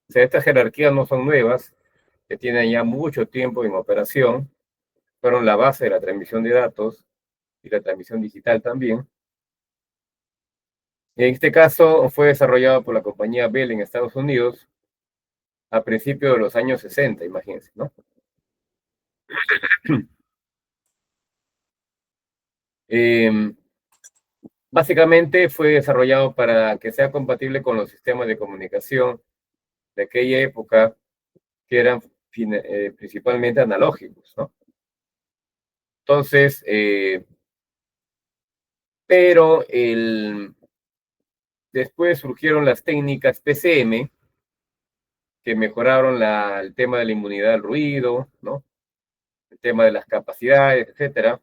O sea, estas jerarquías no son nuevas, que tienen ya mucho tiempo en operación, fueron la base de la transmisión de datos y la transmisión digital también. En este caso fue desarrollado por la compañía Bell en Estados Unidos a principios de los años 60, imagínense, ¿no? Eh, Básicamente fue desarrollado para que sea compatible con los sistemas de comunicación de aquella época, que eran principalmente analógicos, ¿no? Entonces, pero después surgieron las técnicas PCM, que mejoraron el tema de la inmunidad al ruido, ¿no? El tema de las capacidades, etcétera,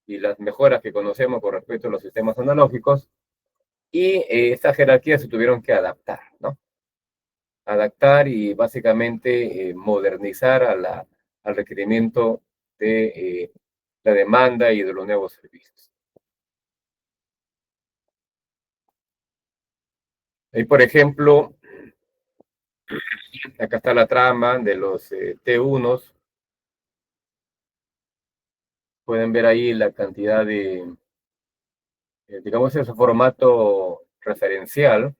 y las mejoras que conocemos con respecto a los sistemas analógicos, y estas jerarquías se tuvieron que adaptar, ¿no? Adaptar y básicamente modernizar al requerimiento de la demanda y de los nuevos servicios. Ahí, por ejemplo, acá está la trama de los T1s. Pueden ver ahí la cantidad de, digamos, ese formato referencial,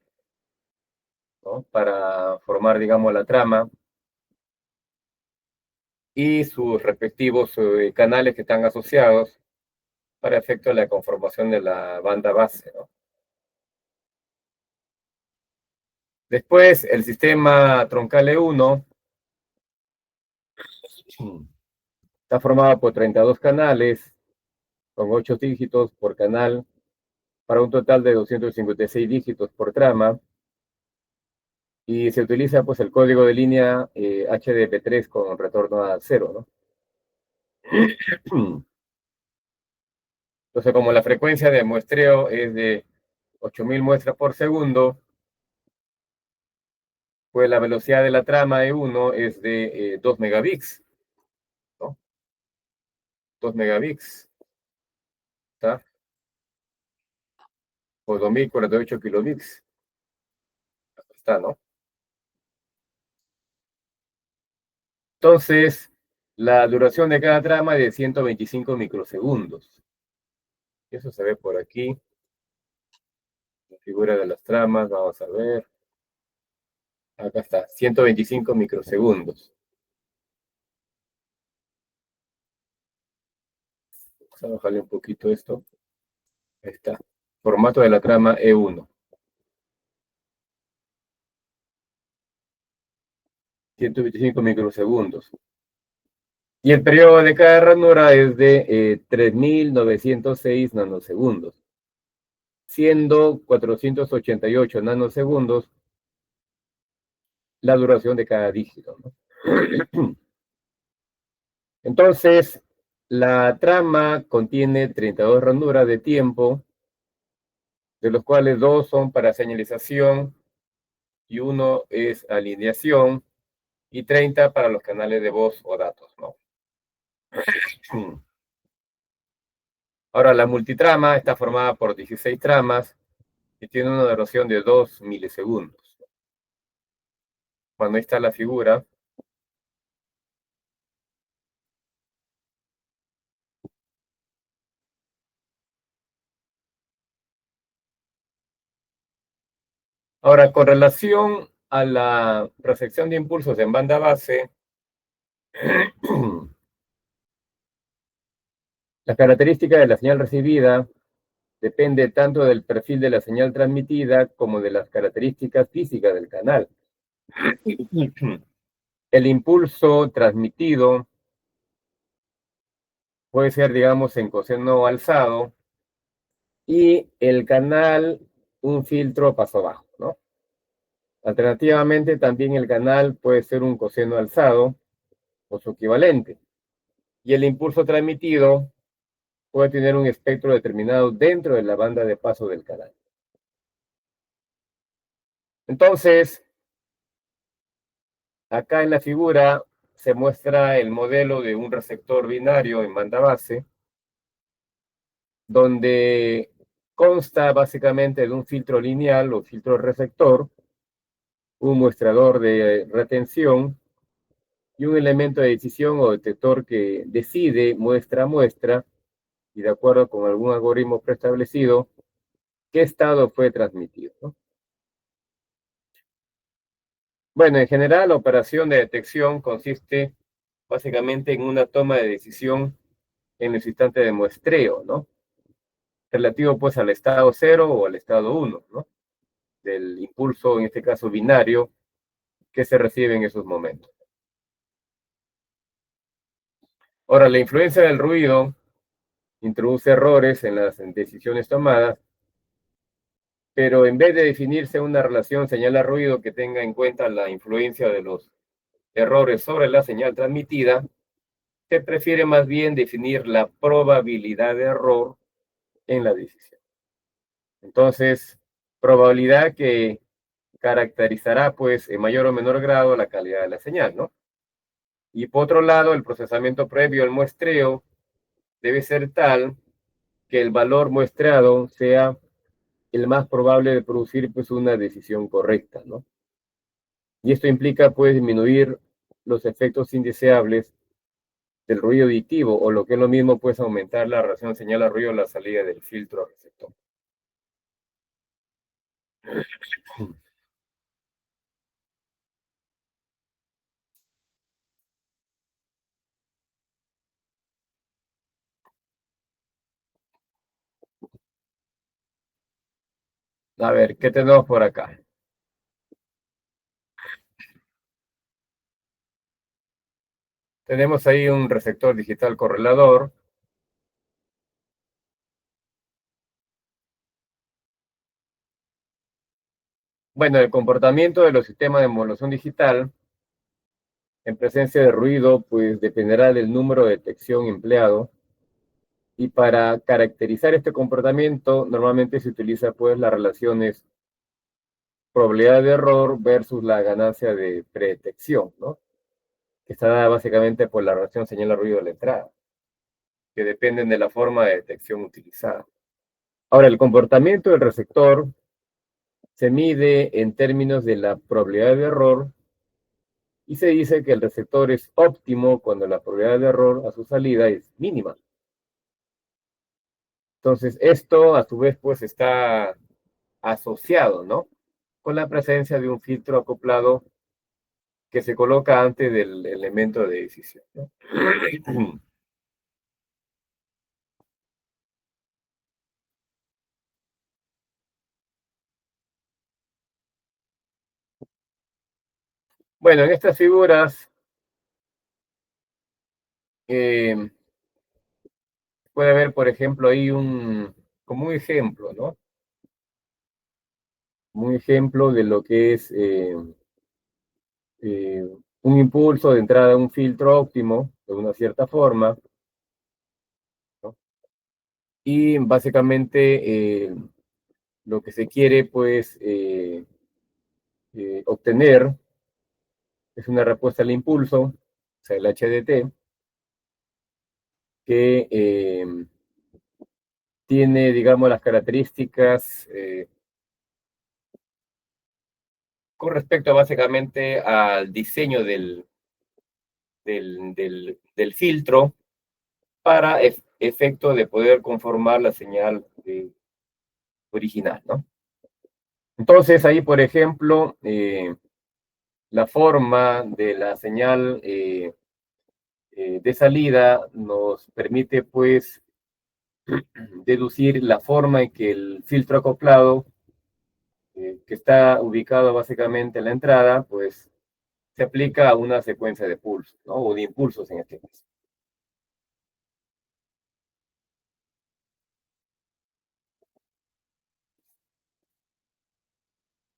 ¿no? Para formar, digamos, la trama y sus respectivos canales que están asociados para efecto de la conformación de la banda base, ¿no? Después, el sistema troncal E1 está formado por 32 canales con 8 dígitos por canal para un total de 256 dígitos por trama, y se utiliza pues el código de línea HDP3 con retorno a cero, ¿no? Entonces, como la frecuencia de muestreo es de 8000 muestras por segundo, pues la velocidad de la trama E1 es de 2 megabits, ¿no? 2 megabits, ¿está? O 2048 kilobits, está, ¿no? Entonces, la duración de cada trama es de 125 microsegundos. Eso se ve por aquí, la figura de las tramas, vamos a ver. Acá está, 125 microsegundos. Vamos a bajarle un poquito esto. Ahí está. Formato de la trama E1. 125 microsegundos. Y el periodo de cada ranura es de 3906 nanosegundos, siendo 488 nanosegundos la duración de cada dígito, ¿no? Entonces, la trama contiene 32 ranuras de tiempo, de los cuales 2 son para señalización y 1 es alineación, y 30 para los canales de voz o datos, ¿no? Ahora, la multitrama está formada por 16 tramas y tiene una duración de 2 milisegundos. Cuando ahí está la figura. Ahora, con relación a la recepción de impulsos en banda base, la característica de la señal recibida depende tanto del perfil de la señal transmitida como de las características físicas del canal. El impulso transmitido puede ser, digamos, en coseno alzado, y el canal un filtro paso bajo, ¿no? Alternativamente, también el canal puede ser un coseno alzado o su equivalente. Y el impulso transmitido puede tener un espectro determinado dentro de la banda de paso del canal. Entonces, acá en la figura se muestra el modelo de un receptor binario en banda base, donde consta básicamente de un filtro lineal o filtro receptor, un muestrador de retención y un elemento de decisión o detector que decide muestra a muestra y de acuerdo con algún algoritmo preestablecido qué estado fue transmitido, ¿no? Bueno, en general la operación de detección consiste básicamente en una toma de decisión en el instante de muestreo, ¿no? Relativo pues al estado cero o al estado uno, ¿no? Del impulso, en este caso binario, que se recibe en esos momentos. Ahora, la influencia del ruido introduce errores en las decisiones tomadas, pero en vez de definirse una relación señal-ruido que tenga en cuenta la influencia de los errores sobre la señal transmitida, se prefiere más bien definir la probabilidad de error en la decisión. Entonces, probabilidad que caracterizará pues en mayor o menor grado la calidad de la señal, ¿no? Y por otro lado, el procesamiento previo al muestreo debe ser tal que el valor muestreado sea el más probable de producir pues una decisión correcta, ¿no? Y esto implica pues disminuir los efectos indeseables del ruido aditivo o lo que es lo mismo pues aumentar la relación señal a ruido a la salida del filtro receptor. A ver, ¿qué tenemos por acá? Tenemos ahí un receptor digital correlador. Bueno, el comportamiento de los sistemas de modulación digital en presencia de ruido, pues dependerá del número de detección empleado. Y para caracterizar este comportamiento, normalmente se utiliza pues las relaciones probabilidad de error versus la ganancia de predetección, ¿no? Que está dada básicamente por la relación señal a ruido de la entrada, que dependen de la forma de detección utilizada. Ahora, el comportamiento del receptor se mide en términos de la probabilidad de error y se dice que el receptor es óptimo cuando la probabilidad de error a su salida es mínima. Entonces, esto a su vez pues está asociado, ¿no? Con la presencia de un filtro acoplado que se coloca antes del elemento de decisión, ¿no? Bueno, en estas figuras eh, puede haber, por ejemplo, ahí como un ejemplo, ¿no? Un ejemplo de lo que es eh, un impulso de entrada a un filtro óptimo, de una cierta forma, ¿no? Y básicamente lo que se quiere, pues, obtener es una respuesta al impulso, o sea, el HDT, que tiene, digamos, las características con respecto básicamente al diseño del filtro para efecto de poder conformar la señal original, ¿no? Entonces ahí, por ejemplo, la forma de la señal de salida nos permite, pues, deducir la forma en que el filtro acoplado, que está ubicado básicamente en la entrada, pues, se aplica a una secuencia de pulsos, ¿no? O de impulsos en este caso.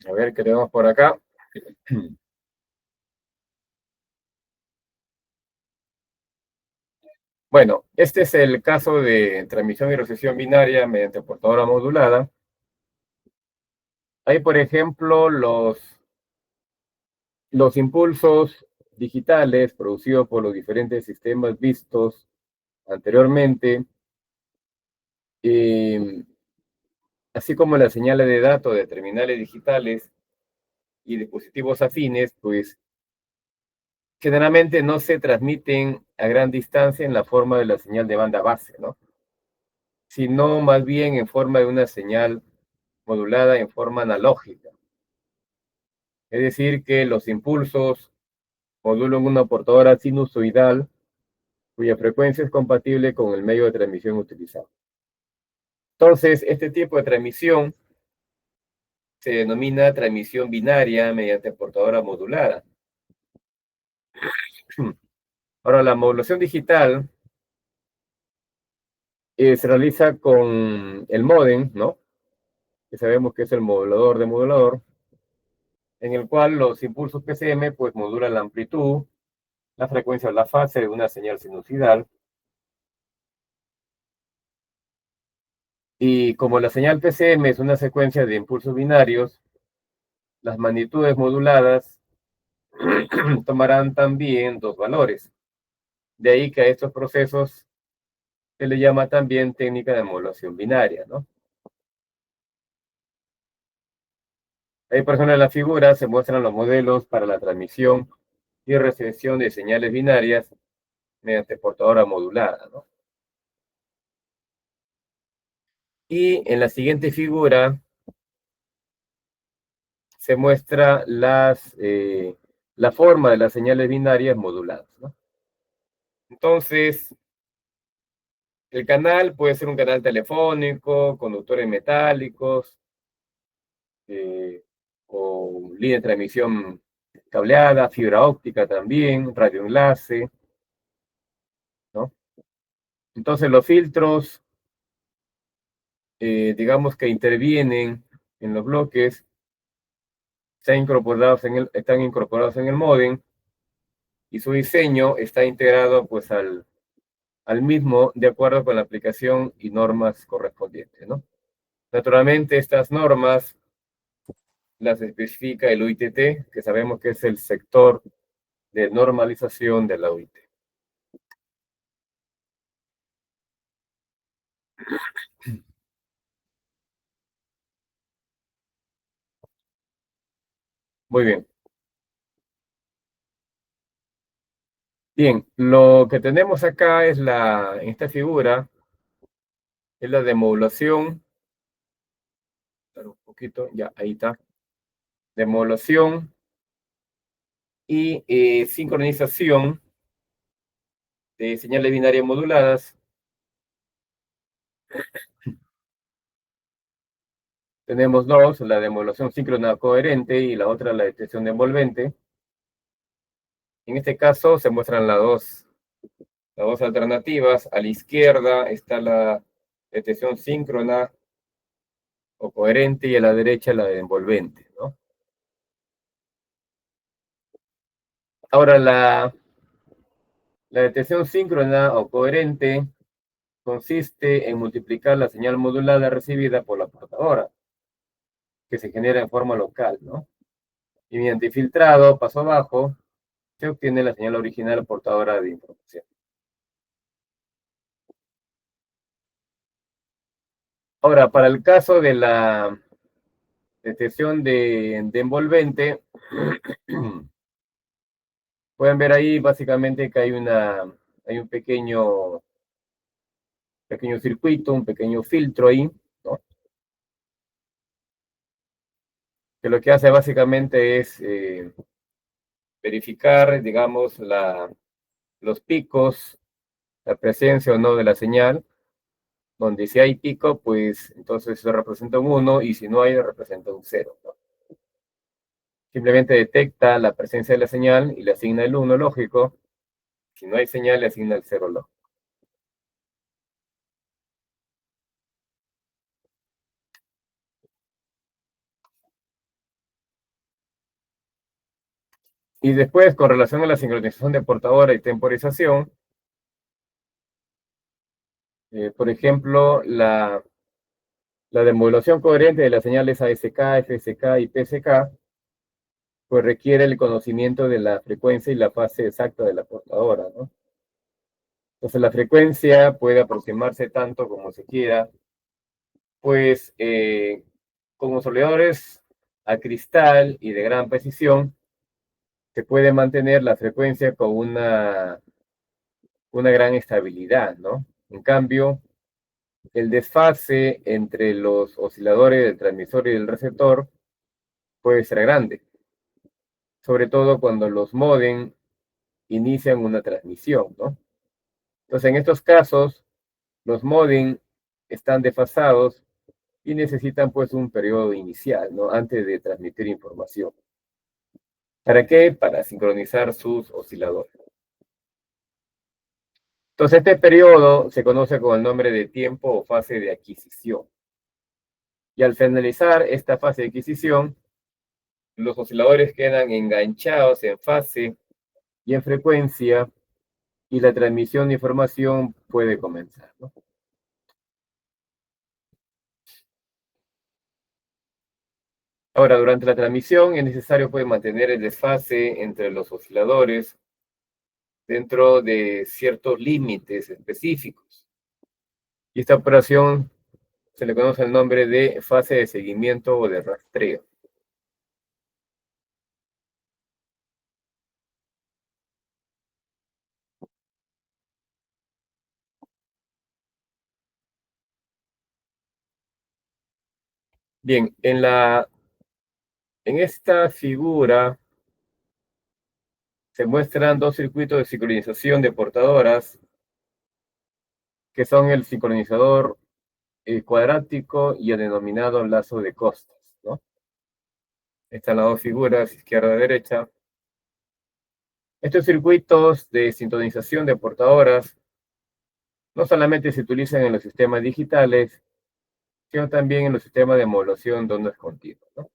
A ver, ¿qué tenemos por acá? Bueno, este es el caso de transmisión y recepción binaria mediante portadora modulada. Hay, por ejemplo, los impulsos digitales producidos por los diferentes sistemas vistos anteriormente, eh, así como las señales de datos de terminales digitales y dispositivos afines, pues generalmente no se transmiten a gran distancia en la forma de la señal de banda base, ¿no? Sino más bien en forma de una señal modulada en forma analógica. Es decir, que los impulsos modulan una portadora sinusoidal cuya frecuencia es compatible con el medio de transmisión utilizado. Entonces, este tipo de transmisión se denomina transmisión binaria mediante portadora modulada. Ahora, la modulación digital se realiza con el módem, ¿no? Que sabemos que es el modulador de modulador, en el cual los impulsos PCM pues modulan la amplitud, la frecuencia o la fase de una señal sinusoidal. Y como la señal PCM es una secuencia de impulsos binarios, las magnitudes moduladas tomarán también dos valores. De ahí que a estos procesos se le llama también técnica de modulación binaria, ¿no? Ahí, por ejemplo, en la figura se muestran los modelos para la transmisión y recepción de señales binarias mediante portadora modulada, ¿no? Y en la siguiente figura se muestra la forma de las señales binarias moduladas, ¿no? Entonces, el canal puede ser un canal telefónico, conductores metálicos, o línea de transmisión cableada, fibra óptica también, radioenlace, ¿no? Entonces los filtros, digamos que intervienen en los bloques, están incorporados en el módem y su diseño está integrado pues al mismo de acuerdo con la aplicación y normas correspondientes, ¿no? Naturalmente estas normas las especifica el UITT, que sabemos que es el sector de normalización de la UIT. Muy bien. Bien, lo que tenemos acá es en esta figura, es la de modulación, un poquito, ya, ahí está, de modulación y sincronización de señales binarias moduladas. Tenemos dos, la de modulación síncrona coherente y la otra la detección de envolvente. En este caso se muestran las dos alternativas. A la izquierda está la detección síncrona o coherente y a la derecha la de envolvente, ¿no? Ahora, la detección síncrona o coherente consiste en multiplicar la señal modulada recibida por la portadora, que se genera en forma local, ¿no? Y mediante filtrado, paso abajo, se obtiene la señal original portadora de información. Ahora, para el caso de la detección de envolvente, pueden ver ahí básicamente que hay un pequeño circuito, un pequeño filtro ahí, ¿no? Que lo que hace básicamente es verificar, digamos, los picos, la presencia o no de la señal, donde si hay pico, pues entonces se representa un 1 y si no hay, representa un 0, ¿no? Simplemente detecta la presencia de la señal y le asigna el 1 lógico. Si no hay señal, le asigna el 0 lógico. Y después, con relación a la sincronización de portadora y temporización, por ejemplo, la demodulación coherente de las señales ASK, FSK y PSK, pues requiere el conocimiento de la frecuencia y la fase exacta de la portadora, ¿no? Entonces la frecuencia puede aproximarse tanto como se quiera, pues con consolidadores a cristal y de gran precisión, se puede mantener la frecuencia con una gran estabilidad, ¿no? En cambio, el desfase entre los osciladores del transmisor y del receptor puede ser grande, sobre todo cuando los módem inician una transmisión, ¿no? Entonces, en estos casos, los módem están desfasados y necesitan pues un periodo inicial, ¿no? Antes de transmitir información. ¿Para qué? Para sincronizar sus osciladores. Entonces, este periodo se conoce con el nombre de tiempo o fase de adquisición. Y al finalizar esta fase de adquisición, los osciladores quedan enganchados en fase y en frecuencia y la transmisión de información puede comenzar, ¿no? Ahora, durante la transmisión es necesario pues, mantener el desfase entre los osciladores dentro de ciertos límites específicos. Y esta operación se le conoce el nombre de fase de seguimiento o de rastreo. Bien, en esta figura se muestran dos circuitos de sincronización de portadoras que son el sincronizador cuadrático y el denominado lazo de costas, ¿no? Están las dos figuras, izquierda y derecha. Estos circuitos de sintonización de portadoras no solamente se utilizan en los sistemas digitales, sino también en los sistemas de modulación de ondas continuas, ¿no?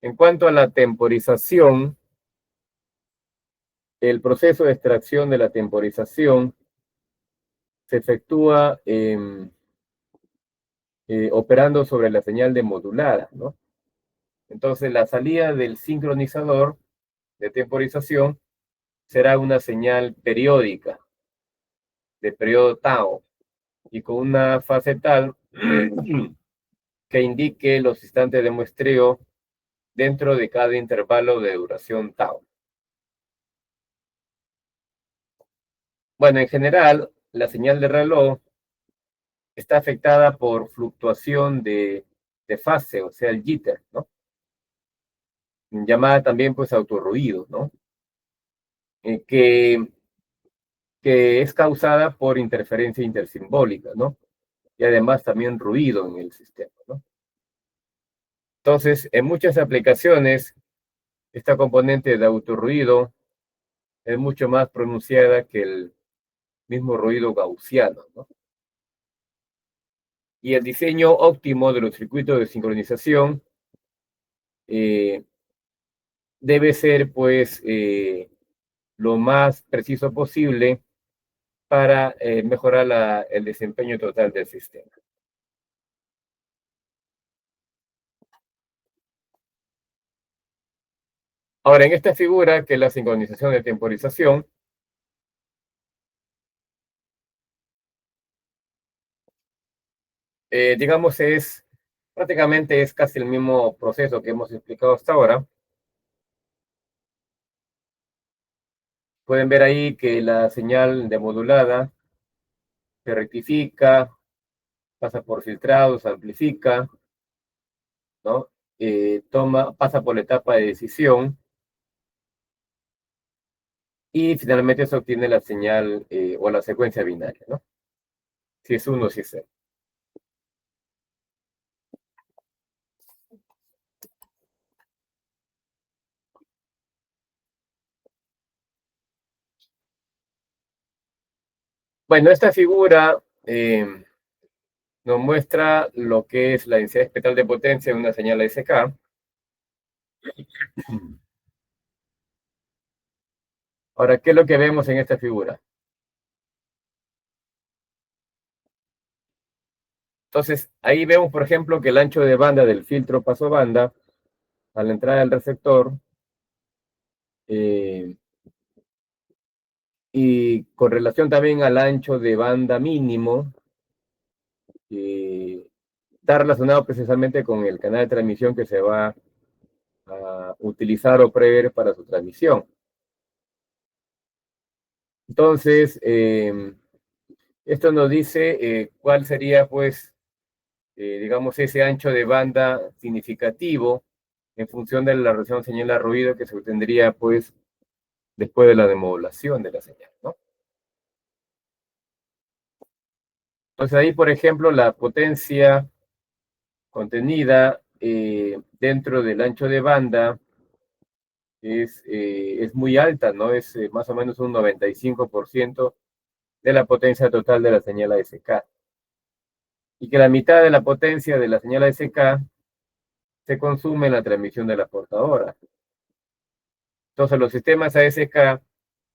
En cuanto a la temporización, el proceso de extracción de la temporización se efectúa operando sobre la señal de modulada, ¿no? Entonces, la salida del sincronizador de temporización será una señal periódica de periodo tau y con una fase tal que indique los instantes de muestreo dentro de cada intervalo de duración tau. Bueno, en general, la señal de reloj está afectada por fluctuación de fase, o sea, el jitter, ¿no? Llamada también pues autorruido, ¿no? Eh, que, que es causada por interferencia intersimbólica, ¿no? Y además también ruido en el sistema, ¿no? Entonces, en muchas aplicaciones, esta componente de autorruido es mucho más pronunciada que el mismo ruido gaussiano, ¿no? Y el diseño óptimo de los circuitos de sincronización eh, debe ser, pues, lo más preciso posible para mejorar el desempeño total del sistema. Ahora, en esta figura, que es la sincronización de temporización, digamos, prácticamente es casi el mismo proceso que hemos explicado hasta ahora. Pueden ver ahí que la señal demodulada se rectifica, pasa por filtrado, se amplifica, ¿no? Pasa por la etapa de decisión y finalmente se obtiene la señal o la secuencia binaria, ¿no? Si es uno, si es cero. Bueno, esta figura nos muestra lo que es la densidad espectral de potencia de una señal ASK. Ahora, ¿qué es lo que vemos en esta figura? Entonces, ahí vemos, por ejemplo, que el ancho de banda del filtro paso banda a la entrada del receptor y con relación también al ancho de banda mínimo, está relacionado precisamente con el canal de transmisión que se va a utilizar o prever para su transmisión. Entonces, esto nos dice cuál sería, pues, digamos, ese ancho de banda significativo en función de la relación señal-ruido que se obtendría, pues, después de la demodulación de la señal, ¿no? Entonces ahí, por ejemplo, la potencia contenida dentro del ancho de banda es muy alta, ¿no? Es más o menos un 95% de la potencia total de la señal ASK. Y que la mitad de la potencia de la señal ASK se consume en la transmisión de la portadora. Entonces los sistemas ASK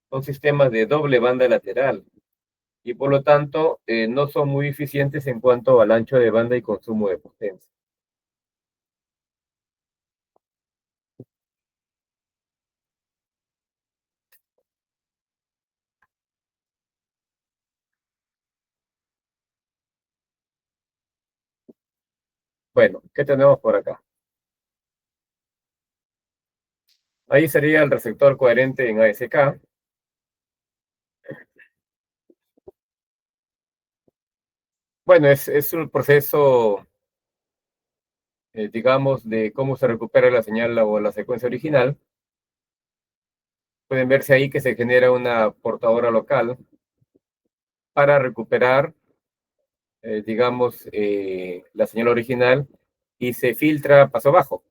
son sistemas de doble banda lateral y por lo tanto no son muy eficientes en cuanto al ancho de banda y consumo de potencia. Bueno, ¿qué tenemos por acá? Ahí sería el receptor coherente en ASK. Bueno, es un proceso, digamos, de cómo se recupera la señal o la secuencia original. Pueden verse ahí que se genera una portadora local para recuperar, digamos, la señal original y se filtra paso bajo.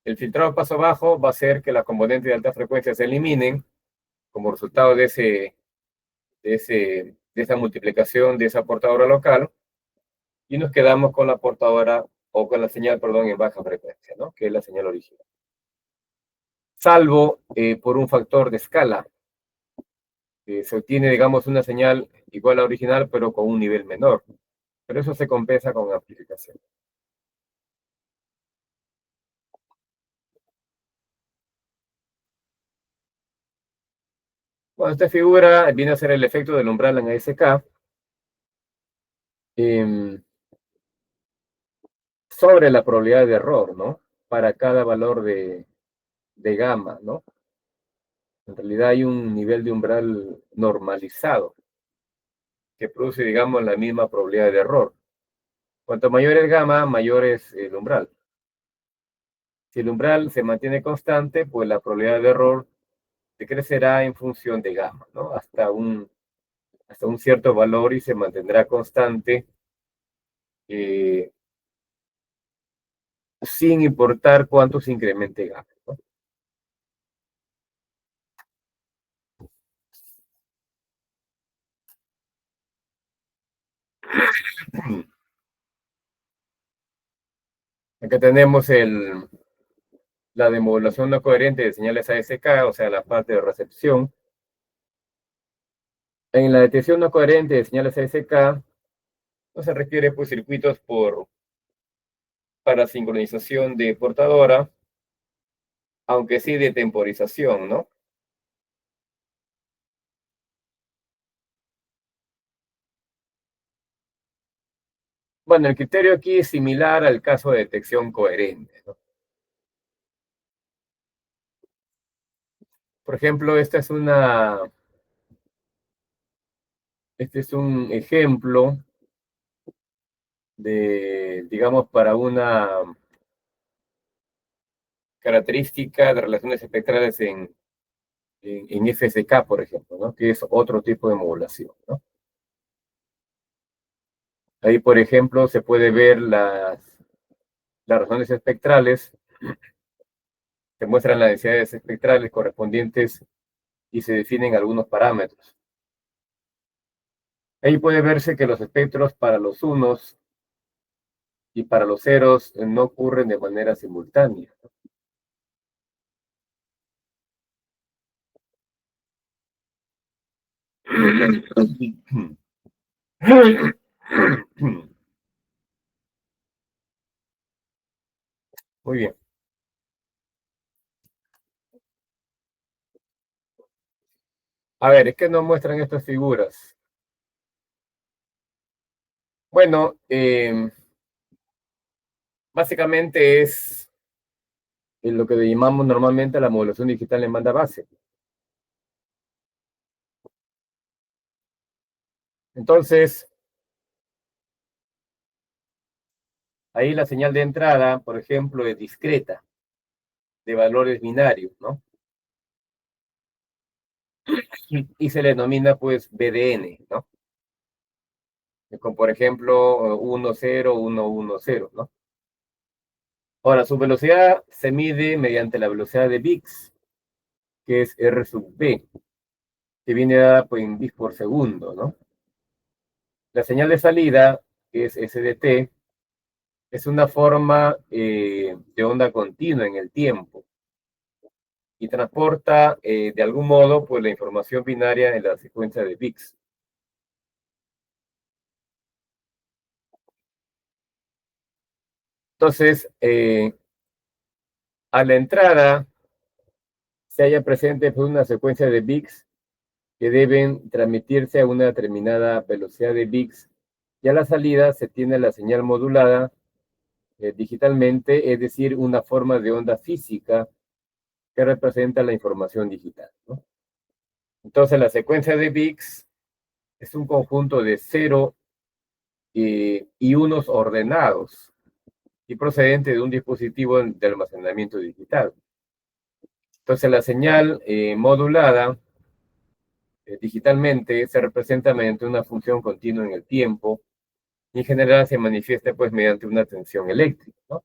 El filtrado paso bajo va a hacer que las componentes de alta frecuencia se eliminen como resultado de esa multiplicación de esa portadora local y nos quedamos con la portadora o con la señal, perdón, en baja frecuencia, ¿no? Que es la señal original. Salvo por un factor de escala. Se obtiene, digamos, una señal igual a la original, pero con un nivel menor. Pero eso se compensa con amplificación. Bueno, esta figura viene a ser el efecto del umbral en ASK sobre la probabilidad de error, ¿no? Para cada valor de gamma, ¿no? En realidad hay un nivel de umbral normalizado que produce, digamos, la misma probabilidad de error. Cuanto mayor es gamma, mayor es el umbral. Si el umbral se mantiene constante, pues la probabilidad de error decrecerá en función de gamma, ¿no? Hasta un cierto valor y se mantendrá constante eh, sin importar cuánto se incremente gamma, ¿no? Acá tenemos la demodulación no coherente de señales ASK, o sea, la parte de recepción. En la detección no coherente de señales ASK no se requiere pues, circuitos para sincronización de portadora, aunque sí de temporización, ¿no? Bueno, el criterio aquí es similar al caso de detección coherente, ¿no? Por ejemplo, este es un ejemplo de, digamos, para una característica de relaciones espectrales en FSK, por ejemplo, ¿no? Que es otro tipo de modulación, ¿no? Ahí, por ejemplo, se puede ver las razones espectrales, se muestran las densidades espectrales correspondientes y se definen algunos parámetros. Ahí puede verse que los espectros para los unos y para los ceros no ocurren de manera simultánea. Muy bien. A ver, ¿qué nos muestran estas figuras? Bueno, básicamente es en lo que llamamos normalmente la modulación digital en banda base. Entonces, ahí la señal de entrada, por ejemplo, es discreta, de valores binarios, ¿no? Y se le denomina, pues, BDN, ¿no? Como por ejemplo, 1, 0, 1, 1, 0, ¿no? Ahora, su velocidad se mide mediante la velocidad de bits, que es R sub B, que viene dada pues, en bits por segundo, ¿no? La señal de salida, que es SDT, es una forma de onda continua en el tiempo y transporta de algún modo pues, la información binaria en la secuencia de bits. Entonces, a la entrada se halla presente pues, una secuencia de bits que deben transmitirse a una determinada velocidad de bits, y a la salida se tiene la señal modulada digitalmente, es decir, una forma de onda física que representa la información digital, ¿no? Entonces, la secuencia de bits es un conjunto de 0 y unos ordenados y procedente de un dispositivo de almacenamiento digital. Entonces, la señal modulada digitalmente se representa mediante una función continua en el tiempo y en general se manifiesta pues mediante una tensión eléctrica, ¿no?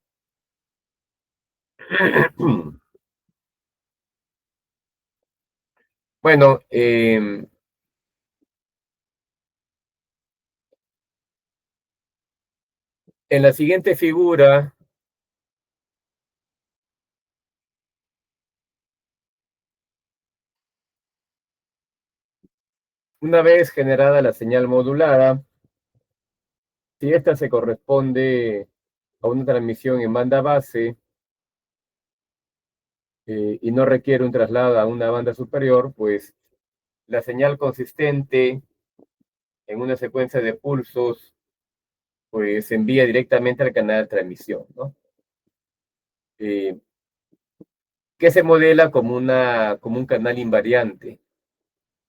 Bueno, en la siguiente figura, una vez generada la señal modulada, si esta se corresponde a una transmisión en banda base y no requiere un traslado a una banda superior, pues la señal consistente en una secuencia de pulsos pues se envía directamente al canal de transmisión, ¿no? Eh, que se modela como un canal invariante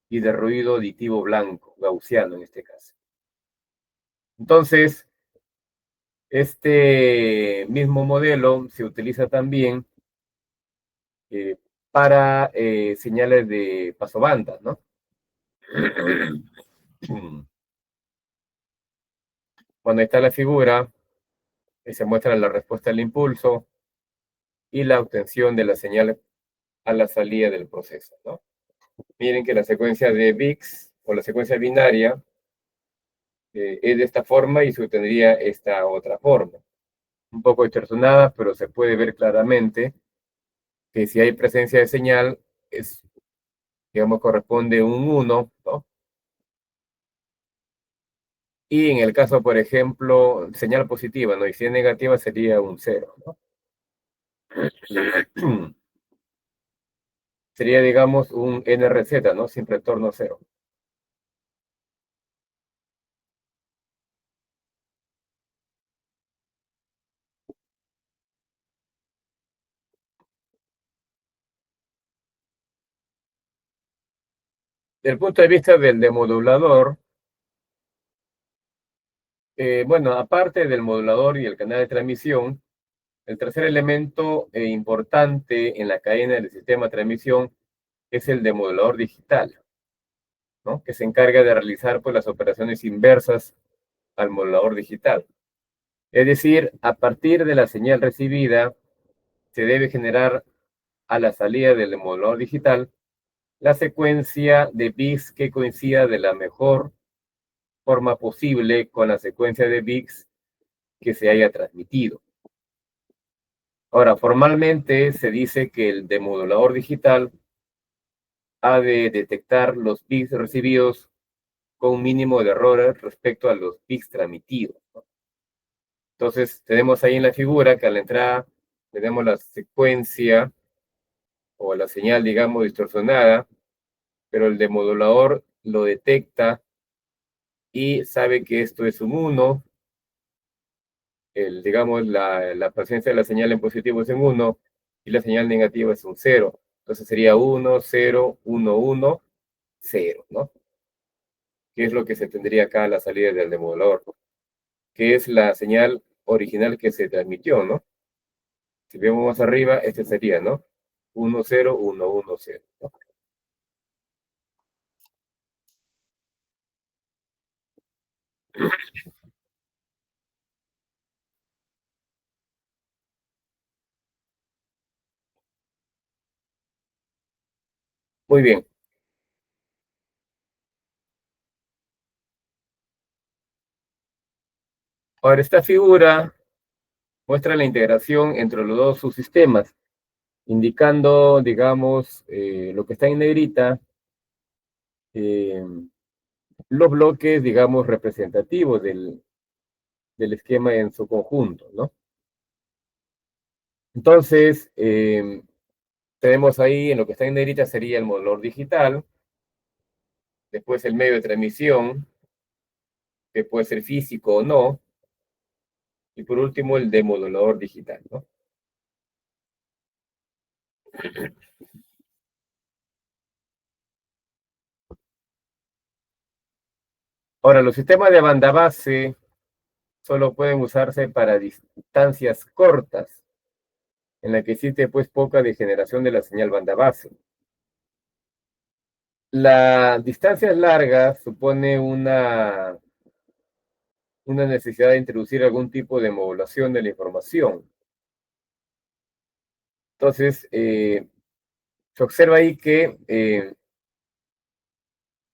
y de ruido aditivo blanco, gaussiano en este caso. Entonces, este mismo modelo se utiliza también para señales de pasobanda, ¿no? Cuando está la figura, se muestra la respuesta al impulso y la obtención de la señal a la salida del proceso, ¿no? Miren que la secuencia de bits o la secuencia binaria es de esta forma y se obtendría esta otra forma. Un poco distorsionada, pero se puede ver claramente que si hay presencia de señal, es, digamos, corresponde un 1, ¿no? Y en el caso, por ejemplo, señal positiva, ¿no? Y si es negativa sería un 0, ¿no? Sería, digamos, un NRZ, ¿no? Sin retorno cero. Desde el punto de vista del demodulador, bueno, aparte del modulador y el canal de transmisión, el tercer elemento importante en la cadena del sistema de transmisión es el demodulador digital, ¿no? Que se encarga de realizar pues, las operaciones inversas al modulador digital. Es decir, a partir de la señal recibida, se debe generar a la salida del modulador digital la secuencia de bits que coincida de la mejor forma posible con la secuencia de bits que se haya transmitido. Ahora, formalmente se dice que el demodulador digital ha de detectar los bits recibidos con un mínimo de errores respecto a los bits transmitidos, ¿no? Entonces, tenemos ahí en la figura que a la entrada tenemos la secuencia o la señal, digamos, distorsionada, pero el demodulador lo detecta y sabe que esto es un 1, digamos, la presencia de la señal en positivo es en 1, y la señal negativa es un 0. Entonces sería 1, 0, 1, 1, 0, ¿no? Que es lo que se tendría acá a la salida del demodulador, ¿no? Que es la señal original que se transmitió, ¿no? Si vemos más arriba, este sería, ¿no? 1, 0, 1, 1, 0, ¿no? Muy bien. Ahora, esta figura muestra la integración entre los dos subsistemas, indicando, digamos, lo que está en negrita, eh, los bloques, digamos, representativos del esquema en su conjunto, ¿no? Entonces, tenemos ahí, en lo que está en negrita sería el modulador digital, después el medio de transmisión, que puede ser físico o no, y por último el demodulador digital, ¿no? Ahora, los sistemas de banda base solo pueden usarse para distancias cortas, en la que existe pues poca degeneración de la señal banda base. La distancia larga supone una necesidad de introducir algún tipo de modulación de la información. Entonces, se observa ahí que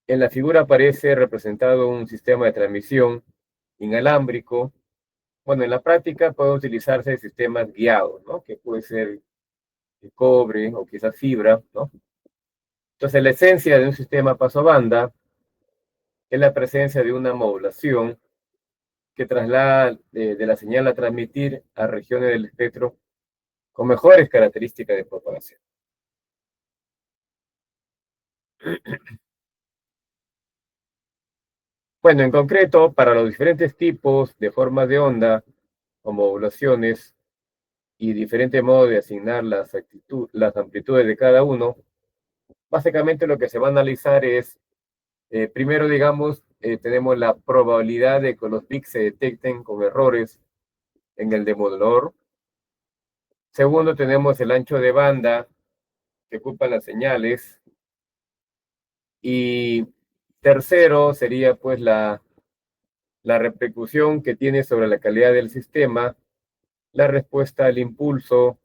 en la figura aparece representado un sistema de transmisión inalámbrico. Bueno, en la práctica pueden utilizarse sistemas guiados, ¿no? Que puede ser de cobre o quizás fibra, ¿no? Entonces, la esencia de un sistema paso banda es la presencia de una modulación que traslada de la señal a transmitir a regiones del espectro con mejores características de propagación. Bueno, en concreto, para los diferentes tipos de formas de onda o modulaciones y diferentes modos de asignar las amplitudes de cada uno, básicamente lo que se va a analizar es, primero, digamos, tenemos la probabilidad de que los bits se detecten con errores en el demodulador. Segundo, tenemos el ancho de banda que ocupan las señales. Y tercero sería pues la repercusión que tiene sobre la calidad del sistema, la respuesta al impulso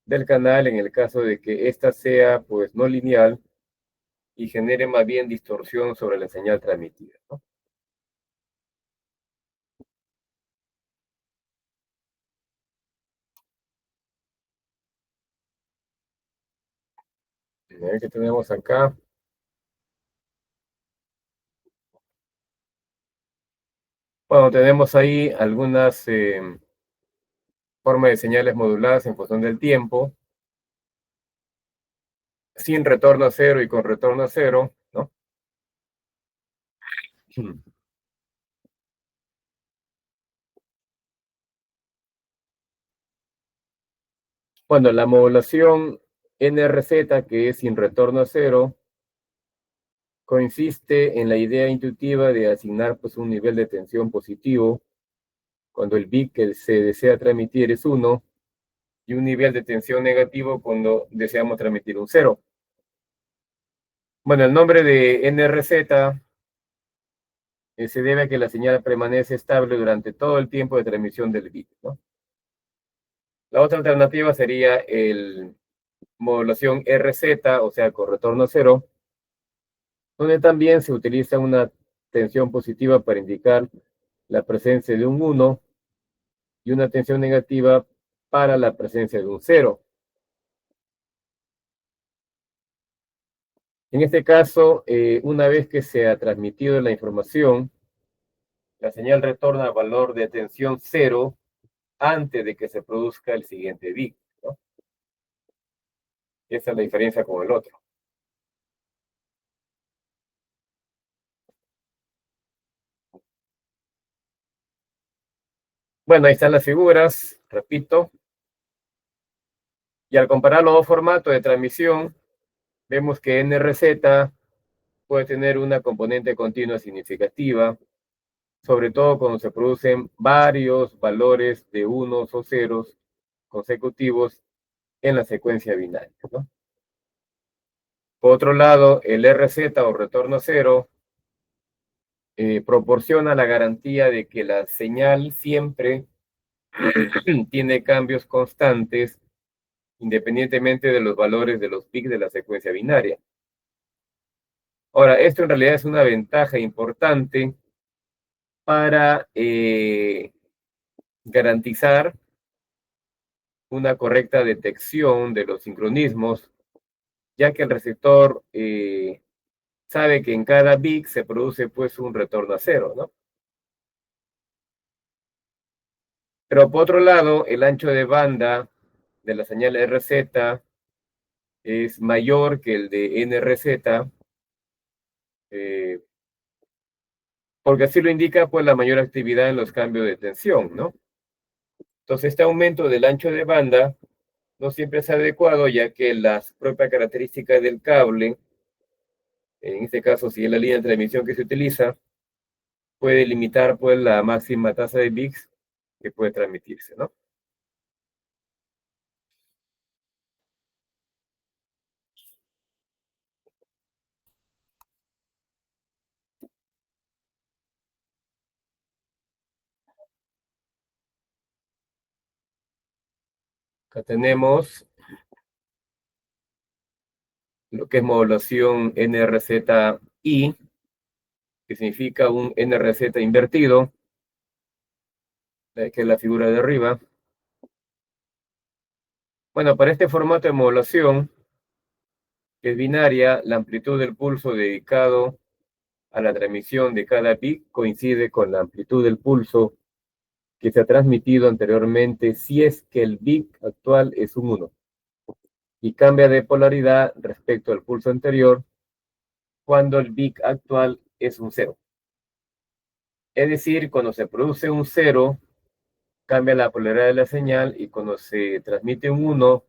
del canal en el caso de que ésta sea pues no lineal y genere más bien distorsión sobre la señal transmitida, ¿no? A ver qué tenemos acá. Bueno, tenemos ahí algunas formas de señales moduladas en función del tiempo, sin retorno a cero y con retorno a cero, ¿no? Bueno, la modulación NRZ, que es sin retorno a cero, consiste en la idea intuitiva de asignar pues, un nivel de tensión positivo cuando el bit que se desea transmitir es 1 y un nivel de tensión negativo cuando deseamos transmitir un 0. Bueno, el nombre de NRZ se debe a que la señal permanece estable durante todo el tiempo de transmisión del bit, ¿no? La otra alternativa sería el modulación RZ, o sea, con retorno a cero, donde también se utiliza una tensión positiva para indicar la presencia de un 1 y una tensión negativa para la presencia de un 0. En este caso, una vez que se ha transmitido la información, la señal retorna al valor de tensión 0 antes de que se produzca el siguiente bit, ¿no? Esa es la diferencia con el otro. Bueno, ahí están las figuras, repito. Y al comparar los dos formatos de transmisión, vemos que NRZ puede tener una componente continua significativa, sobre todo cuando se producen varios valores de unos o ceros consecutivos en la secuencia binaria, ¿no? Por otro lado, el RZ o retorno cero proporciona la garantía de que la señal siempre tiene cambios constantes independientemente de los valores de los bits de la secuencia binaria. Ahora, esto en realidad es una ventaja importante para garantizar una correcta detección de los sincronismos, ya que el receptor sabe que en cada bit se produce pues un retorno a cero, ¿no? Pero por otro lado, el ancho de banda de la señal RZ es mayor que el de NRZ, eh, porque así lo indica pues la mayor actividad en los cambios de tensión, ¿no? Entonces, este aumento del ancho de banda no siempre es adecuado, ya que las propias características del cable, en este caso, si es la línea de transmisión que se utiliza, puede limitar pues la máxima tasa de bits que puede transmitirse, ¿no? Acá tenemos lo que es modulación NRZ-I, que significa un NRZ invertido, que es la figura de arriba. Bueno, para este formato de modulación, que es binaria, la amplitud del pulso dedicado a la transmisión de cada bit coincide con la amplitud del pulso que se ha transmitido anteriormente si es que el bit actual es un 1 y cambia de polaridad respecto al pulso anterior cuando el bit actual es un 0. Es decir, cuando se produce un 0, cambia la polaridad de la señal y cuando se transmite un 1,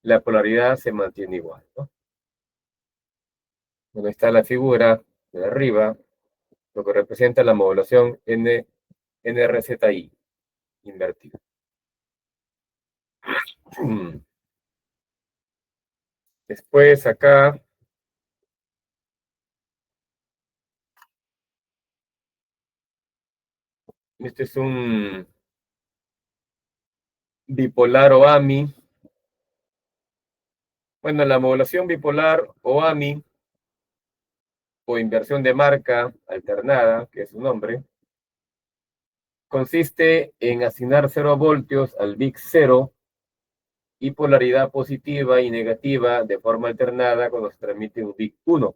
la polaridad se mantiene igual, ¿no? Donde está la figura de arriba, lo que representa la modulación NRZI invertida. Después acá este es un bipolar o AMI. Bueno, la modulación bipolar o AMI o inversión de marca alternada, que es su nombre, consiste en asignar 0 voltios al bit 0 y polaridad positiva y negativa de forma alternada cuando se transmite un bit 1.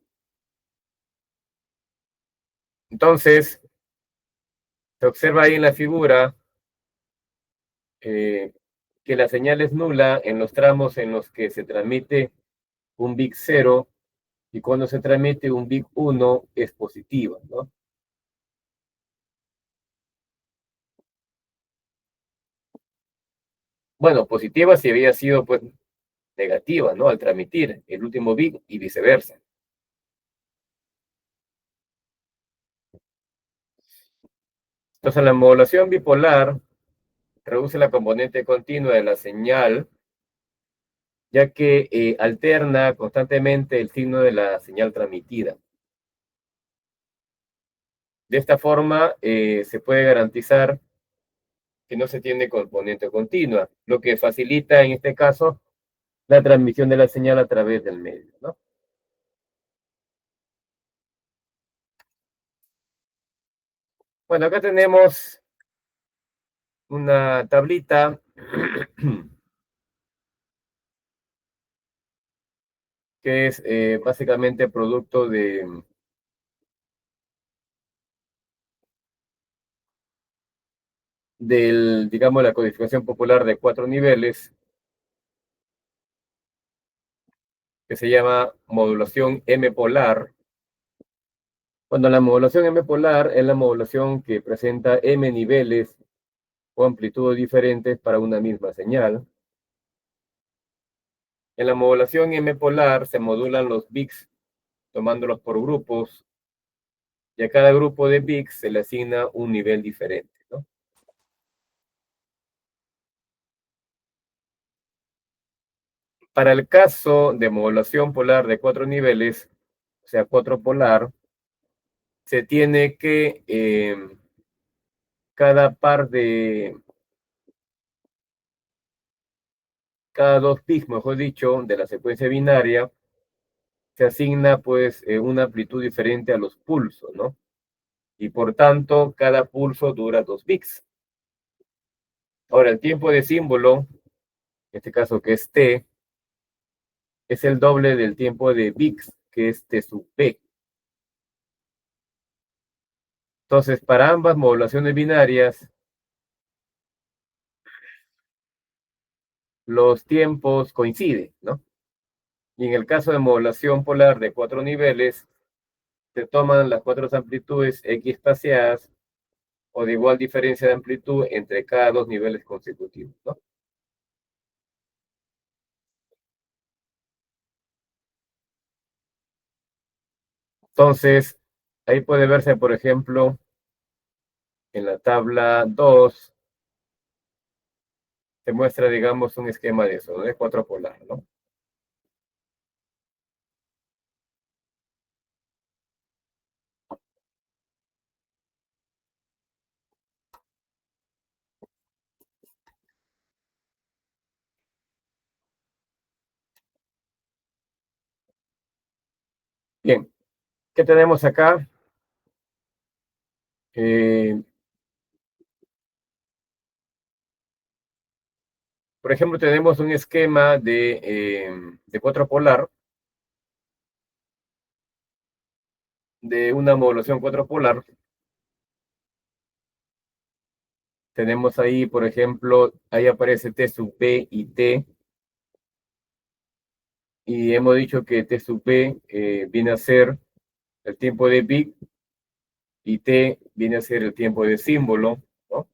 Entonces, se observa ahí en la figura que la señal es nula en los tramos en los que se transmite un bit 0 y cuando se transmite un bit 1 es positiva, ¿no? Bueno, positiva si había sido pues negativa, ¿no? Al transmitir el último bit y viceversa. Entonces, la modulación bipolar reduce la componente continua de la señal, ya que alterna constantemente el signo de la señal transmitida. De esta forma, se puede garantizar que no se tiene componente continua, lo que facilita en este caso la transmisión de la señal a través del medio, ¿no? Bueno, acá tenemos una tablita que es básicamente producto digamos, la codificación popular de 4 niveles, que se llama modulación M-polar. Cuando la modulación M-polar es la modulación que presenta M niveles o amplitudes diferentes para una misma señal. En la modulación M polar se modulan los bits tomándolos por grupos y a cada grupo de bits se le asigna un nivel diferente, ¿no? Para el caso de modulación polar de 4 niveles, o sea, 4 polar, se tiene que cada par de, cada 2 bits, mejor dicho, de la secuencia binaria, se asigna pues una amplitud diferente a los pulsos, ¿no? Y por tanto, cada pulso dura 2 bits. Ahora, el tiempo de símbolo, en este caso que es t, es el doble del tiempo de bits, que es t sub p. Entonces, para ambas modulaciones binarias, los tiempos coinciden, ¿no? Y en el caso de modulación polar de 4 niveles, se toman las 4 amplitudes X espaciadas o de igual diferencia de amplitud entre cada 2 niveles consecutivos, ¿no? Entonces, ahí puede verse, por ejemplo, en la tabla 2, se muestra, digamos, un esquema de eso, ¿no? De 4 polar, ¿no? Bien, ¿qué tenemos acá? Eh, por ejemplo, tenemos un esquema de 4 polar, de una modulación 4 polar. Tenemos ahí, por ejemplo, ahí aparece T sub P y T, y hemos dicho que T sub P viene a ser el tiempo de bit y T viene a ser el tiempo de símbolo, ¿no?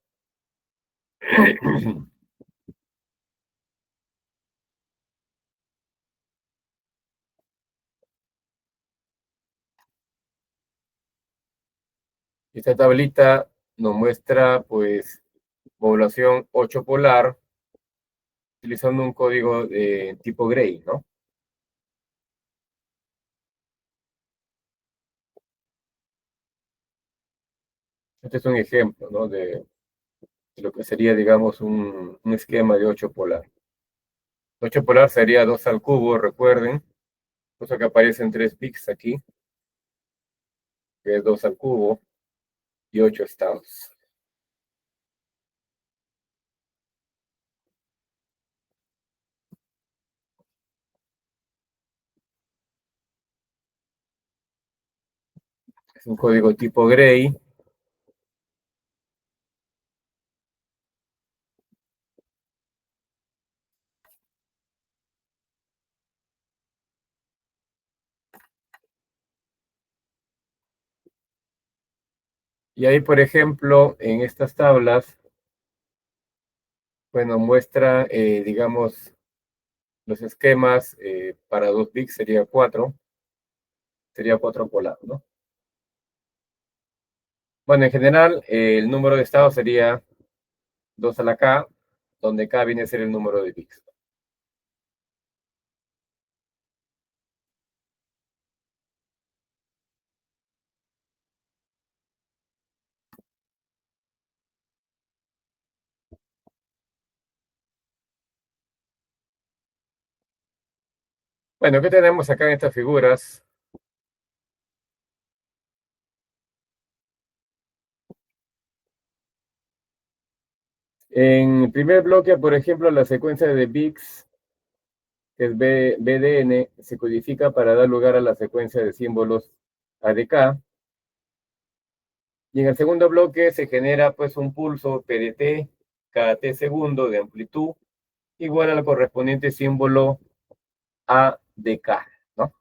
Esta tablita nos muestra, pues, población 8 polar utilizando un código de tipo Gray, ¿no? Este es un ejemplo, ¿no? De lo que sería, digamos, un esquema de 8 polar. 8 polar sería 2 al cubo, recuerden, cosa que aparece en 3 bits aquí, que es 2 al cubo y 8 estados. Es un código tipo Gray. Y ahí, por ejemplo, en estas tablas, bueno, muestra, digamos, los esquemas para 2 bits sería 4 polar, ¿no? Bueno, en general, el número de estados sería 2 a la K, donde K viene a ser el número de bits. Bueno, ¿qué tenemos acá en estas figuras? En el primer bloque, por ejemplo, la secuencia de bits, que es BDN, se codifica para dar lugar a la secuencia de símbolos ADK. Y en el segundo bloque se genera pues un pulso PDT cada t segundo de amplitud igual al correspondiente símbolo ADK, ¿no?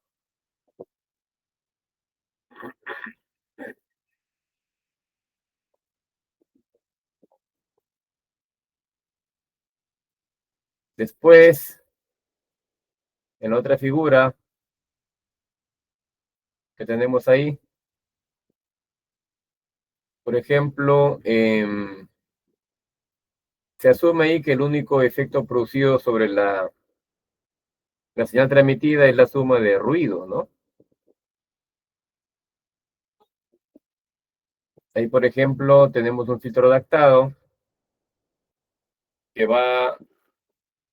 Después En la otra figura que tenemos ahí, por ejemplo, se asume ahí que el único efecto producido sobre la señal transmitida es la suma de ruido, ¿no? Ahí, por ejemplo, tenemos un filtro adaptado que va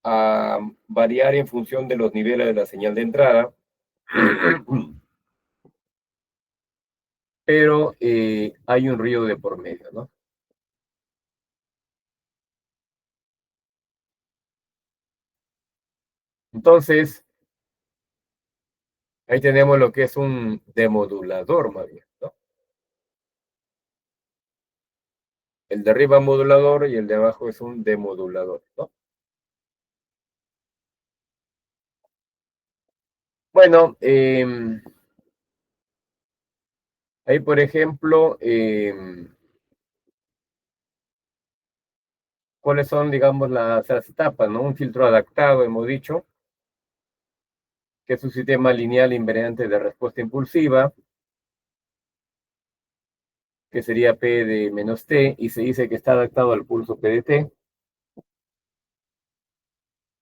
a variar en función de los niveles de la señal de entrada, pero hay un ruido de por medio, ¿no? Entonces, ahí tenemos lo que es un demodulador, más bien, ¿no? El de arriba modulador y el de abajo es un demodulador, ¿no? Bueno, ahí por ejemplo, ¿cuáles son, digamos, las etapas, ¿no? Un filtro adaptado, hemos dicho, que es un sistema lineal invariante de respuesta impulsiva, que sería P de menos T, y se dice que está adaptado al pulso P de T.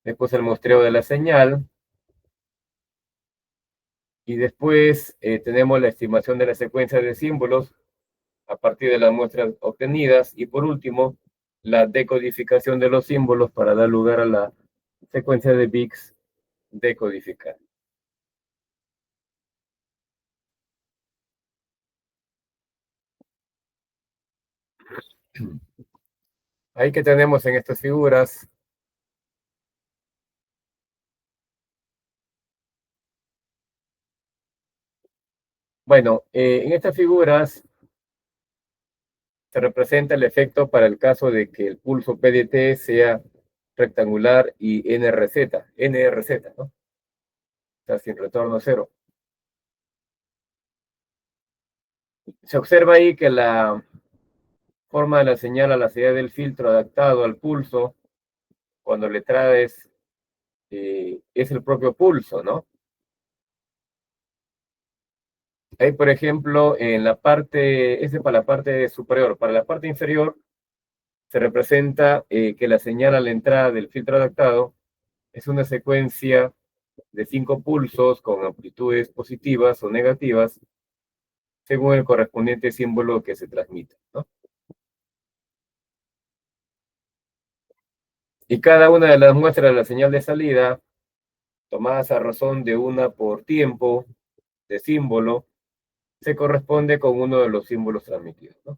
Después el muestreo de la señal, y después tenemos la estimación de la secuencia de símbolos a partir de las muestras obtenidas, y por último, la decodificación de los símbolos para dar lugar a la secuencia de bits decodificada. Ahí que tenemos en estas figuras, bueno, en estas figuras se representa el efecto para el caso de que el pulso PDT sea rectangular y NRZ, ¿no? O sea, sin retorno cero. Se observa ahí que la forma de la señal a la salida del filtro adaptado al pulso, cuando le traes, es el propio pulso, ¿no? Ahí, por ejemplo, en la parte, ese para la parte superior, para la parte inferior, se representa que la señal a la entrada del filtro adaptado es una secuencia de 5 pulsos con amplitudes positivas o negativas según el correspondiente símbolo que se transmite, ¿no? Y cada una de las muestras de la señal de salida, tomadas a razón de una por tiempo de símbolo, se corresponde con uno de los símbolos transmitidos, ¿no?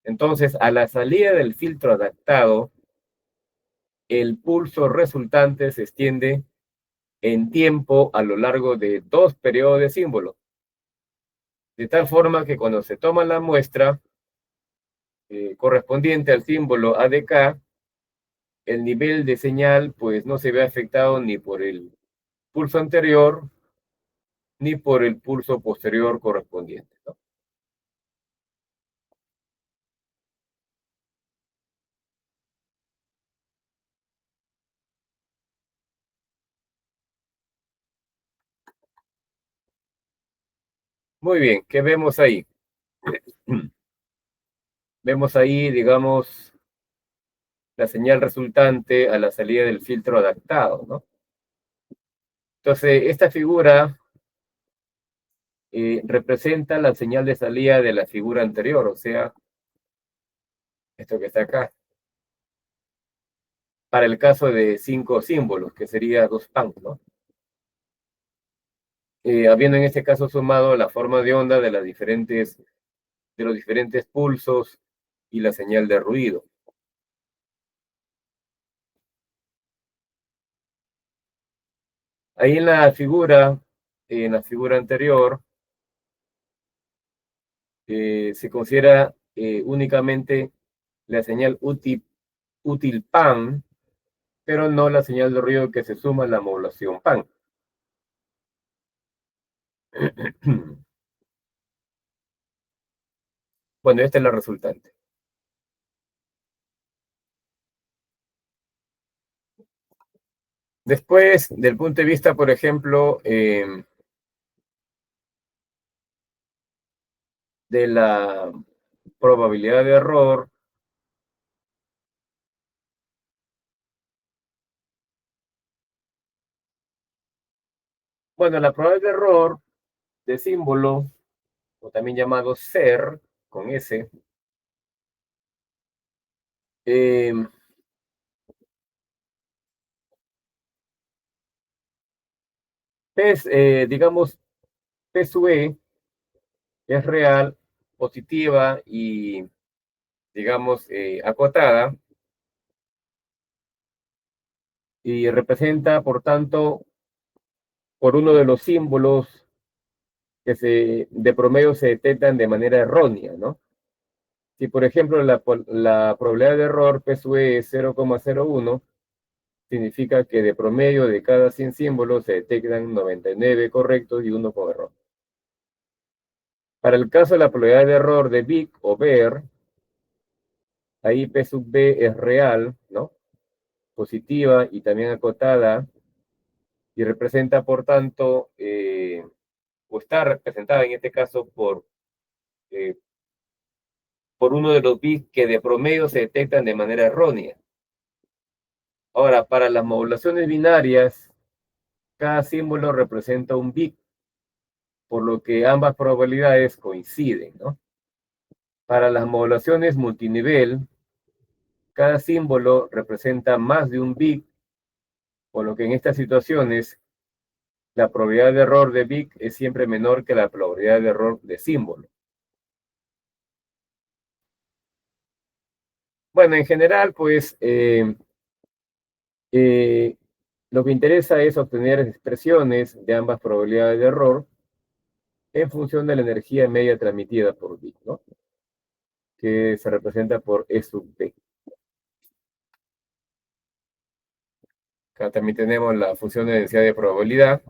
Entonces, a la salida del filtro adaptado, el pulso resultante se extiende en tiempo a lo largo de 2 periodos de símbolo, de tal forma que cuando se toma la muestra correspondiente al símbolo ADK, el nivel de señal pues no se ve afectado ni por el pulso anterior ni por el pulso posterior correspondiente, ¿no? Muy bien, ¿qué vemos ahí? Vemos ahí, digamos, la señal resultante a la salida del filtro adaptado, ¿no? Entonces, esta figura representa la señal de salida de la figura anterior, o sea, esto que está acá, para el caso de 5 símbolos, que sería 2 pan, ¿no? Habiendo en este caso sumado la forma de onda de los diferentes pulsos y la señal de ruido. Ahí en la figura anterior, se considera únicamente la señal útil pan, pero no la señal de ruido que se suma a la modulación pan. Bueno, esta es la resultante. Después, del punto de vista, por ejemplo, de la probabilidad de error, bueno, la probabilidad de error de símbolo, o también llamado SER, con S, eh, es, digamos, P sub E es real, positiva y, digamos, acotada, y representa, por tanto, por uno de los símbolos que de promedio se detectan de manera errónea, ¿no? Si, por ejemplo, la probabilidad de error P sub E es 0,01, significa que de promedio de cada 100 símbolos se detectan 99 correctos y uno con error. Para el caso de la probabilidad de error de Vic o Bear, ahí P sub B es real, ¿no? Positiva y también acotada, y representa, por tanto, o está representada en este caso eh, por uno de los bits que de promedio se detectan de manera errónea. Ahora, para las modulaciones binarias, cada símbolo representa un bit, por lo que ambas probabilidades coinciden, ¿no? Para las modulaciones multinivel, cada símbolo representa más de un bit, por lo que en estas situaciones la probabilidad de error de bit es siempre menor que la probabilidad de error de símbolo. Bueno, en general, pues eh, lo que interesa es obtener expresiones de ambas probabilidades de error en función de la energía media transmitida por bit, ¿no? Que se representa por E sub B. Acá también tenemos la función de densidad de probabilidad.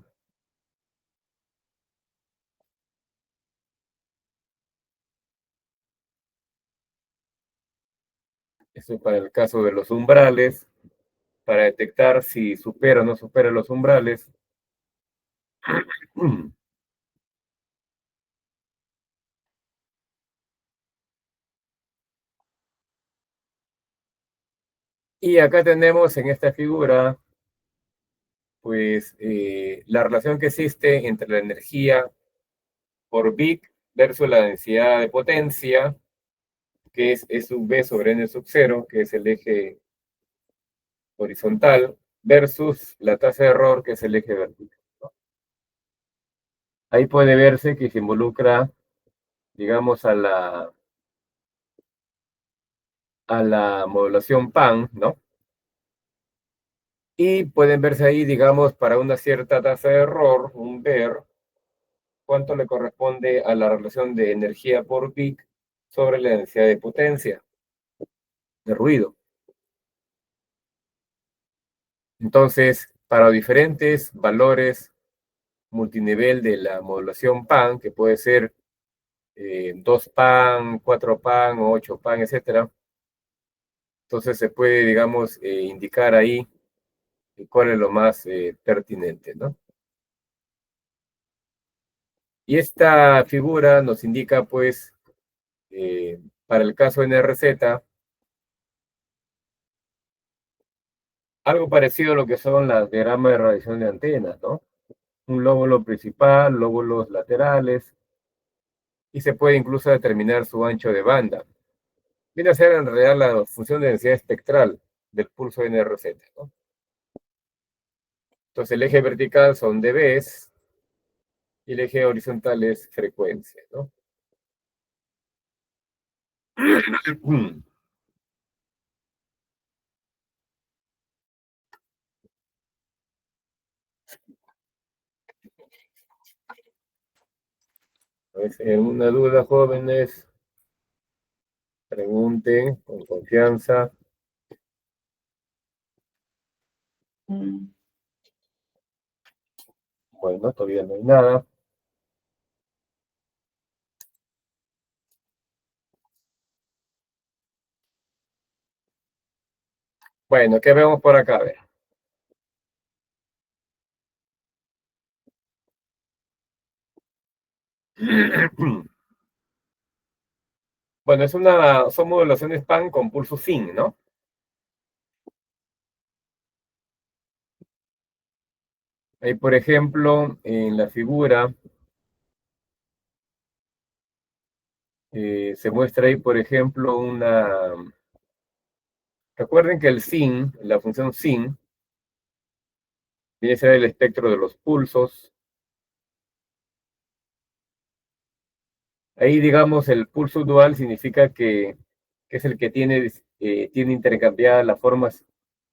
Eso es para el caso de los umbrales, para detectar si supera o no supera los umbrales. Y acá tenemos en esta figura, pues, la relación que existe entre la energía por bit versus la densidad de potencia, que es E sub B sobre N sub 0, que es el eje horizontal, versus la tasa de error, que es el eje vertical, ¿no? Ahí puede verse que se involucra, digamos, a la modulación PAN, ¿no? Y pueden verse ahí, digamos, para una cierta tasa de error, un BER, cuánto le corresponde a la relación de energía por bit sobre la densidad de potencia, de ruido. Entonces, para diferentes valores multinivel de la modulación PAN, que puede ser 2 PAN, 4 PAN o 8 PAN, etcétera, entonces se puede, digamos, indicar ahí cuál es lo más pertinente, ¿no? Y esta figura nos indica, pues, para el caso NRZ, algo parecido a lo que son las diagramas de radiación de antenas, ¿no? Un lóbulo principal, lóbulos laterales, y se puede incluso determinar su ancho de banda. Viene a ser en realidad la función de densidad espectral del pulso NRZ, ¿no? Entonces el eje vertical son dBs y el eje horizontal es frecuencia, ¿no? Entonces, en una duda, jóvenes, pregunten con confianza. Bueno, todavía no hay nada. Bueno, ¿qué vemos por acá? A ver. Bueno, son modulaciones PAN con pulso SIN, ¿no? Ahí, por ejemplo, en la figura se muestra ahí, por ejemplo, recuerden que el SIN, la función SIN, viene a ser el espectro de los pulsos. Ahí, digamos, el pulso dual significa que es el que tiene intercambiadas las formas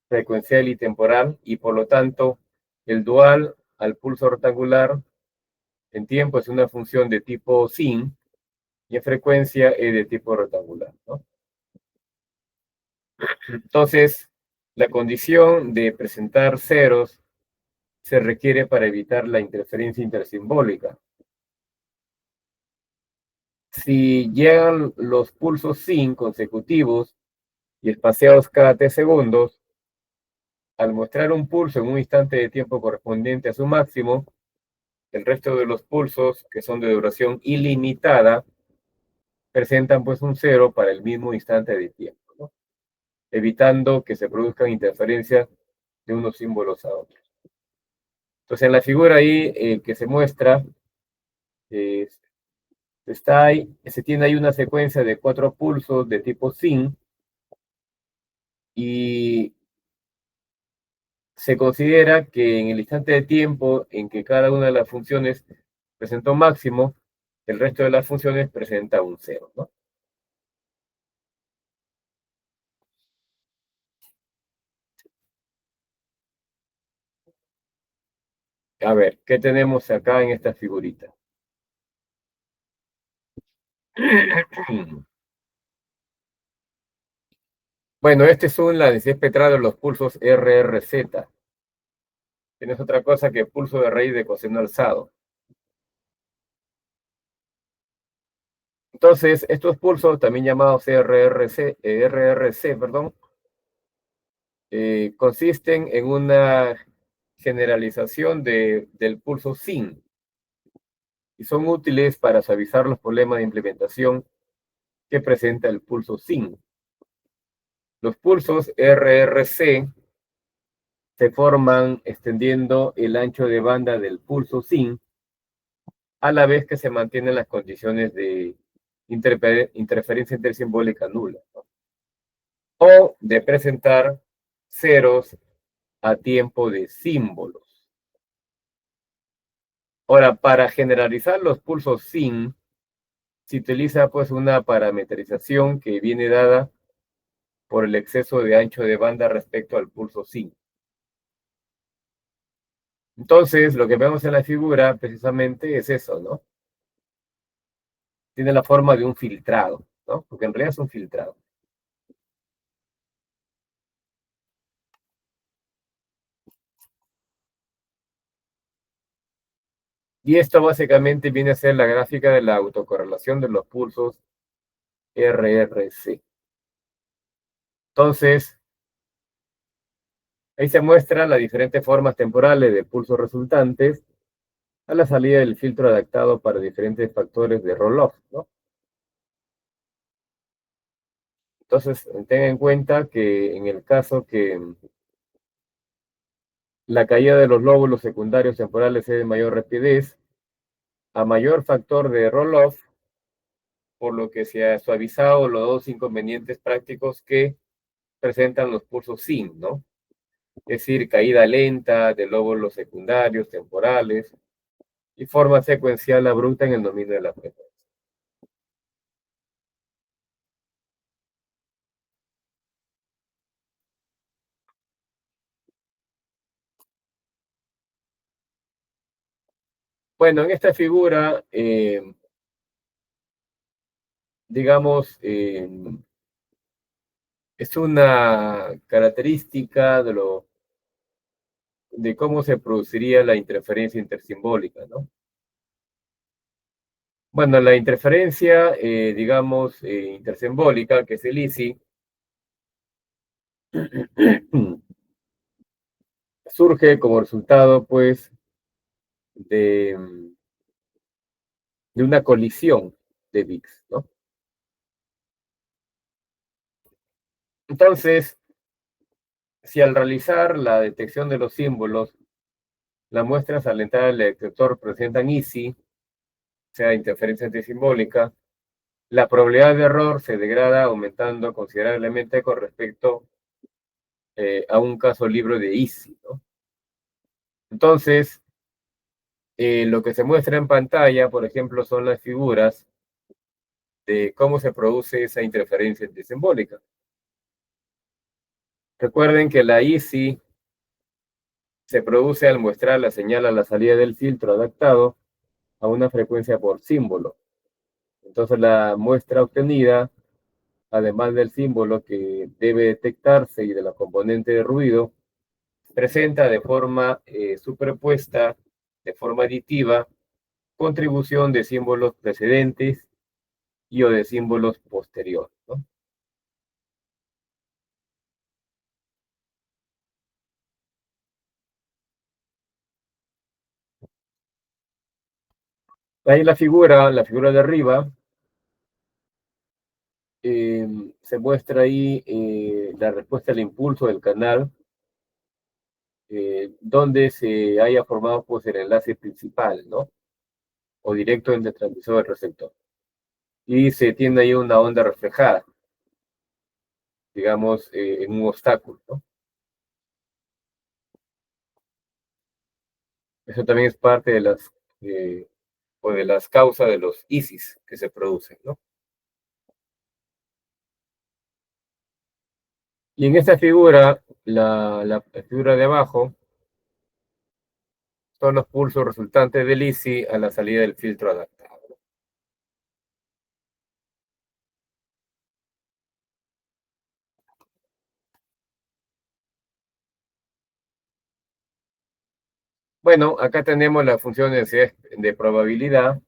frecuencial y temporal, y por lo tanto, el dual al pulso rectangular en tiempo es una función de tipo sin y en frecuencia es de tipo rectangular, ¿no? Entonces, la condición de presentar ceros se requiere para evitar la interferencia intersimbólica. Si llegan los pulsos sin consecutivos y espaciados cada t segundos, al mostrar un pulso en un instante de tiempo correspondiente a su máximo, el resto de los pulsos, que son de duración ilimitada, presentan pues un cero para el mismo instante de tiempo, ¿no? Evitando que se produzcan interferencias de unos símbolos a otros. Entonces, en la figura ahí que se muestra, eh, se tiene ahí una secuencia de 4 pulsos de tipo SIN y se considera que en el instante de tiempo en que cada una de las funciones presentó máximo, el resto de las funciones presenta un cero, ¿no? A ver, ¿qué tenemos acá en esta figurita? Bueno, este es la densidad espectral de los pulsos RRZ. Tienes otra cosa que pulso de raíz de coseno alzado. Entonces, estos pulsos, también llamados RRC, perdón, consisten en una generalización del pulso SIN y son útiles para suavizar los problemas de implementación que presenta el pulso SIN. Los pulsos RRC se forman extendiendo el ancho de banda del pulso SIN a la vez que se mantienen las condiciones de interferencia intersimbólica nula, ¿no? O de presentar ceros a tiempo de símbolos. Ahora, para generalizar los pulsos SIN, se utiliza pues una parametrización que viene dada por el exceso de ancho de banda respecto al pulso SIN. Entonces, lo que vemos en la figura precisamente es eso, ¿no? Tiene la forma de un filtrado, ¿no? Porque en realidad es un filtrado. Y esto básicamente viene a ser la gráfica de la autocorrelación de los pulsos RRC. Entonces, ahí se muestran las diferentes formas temporales de pulsos resultantes a la salida del filtro adaptado para diferentes factores de roll-off, ¿no? Entonces, ten en cuenta que en el caso que la caída de los lóbulos secundarios temporales es de mayor rapidez, a mayor factor de roll-off, por lo que se ha suavizado los dos inconvenientes prácticos que presentan los pulsos SIN, ¿no? Es decir, caída lenta de lóbulos secundarios temporales y forma secuencial abrupta en el dominio de la frecuencia. Bueno, en esta figura, digamos, es una característica de cómo se produciría la interferencia intersimbólica, ¿no? Bueno, la interferencia, digamos, intersimbólica, que es el ISI, surge como resultado, pues, de de una colisión de bits, ¿no? Entonces, si al realizar la detección de los símbolos, las muestras al entrar al detector presentan ISI, o sea, interferencia antisimbólica, la probabilidad de error se degrada aumentando considerablemente con respecto a un caso libre de ISI, ¿no? Entonces, lo que se muestra en pantalla, por ejemplo, son las figuras de cómo se produce esa interferencia antisimbólica. Recuerden que la ISI se produce al muestrar la señal a la salida del filtro adaptado a una frecuencia por símbolo. Entonces la muestra obtenida, además del símbolo que debe detectarse y de la componente de ruido, presenta de forma superpuesta, de forma aditiva, contribución de símbolos precedentes y o de símbolos posteriores, ¿no? Ahí la figura de arriba, eh, se muestra ahí la respuesta al impulso del canal, donde se haya formado pues el enlace principal, ¿no? O directo entre el transmisor y el receptor. Y se tiene ahí una onda reflejada, digamos, en un obstáculo, ¿no? Eso también es parte de o de las causas de los ISIS que se producen, ¿no? Y en esta figura, la figura de abajo, son los pulsos resultantes del ISI a la salida del filtro adaptado. Bueno, acá tenemos la función de probabilidad.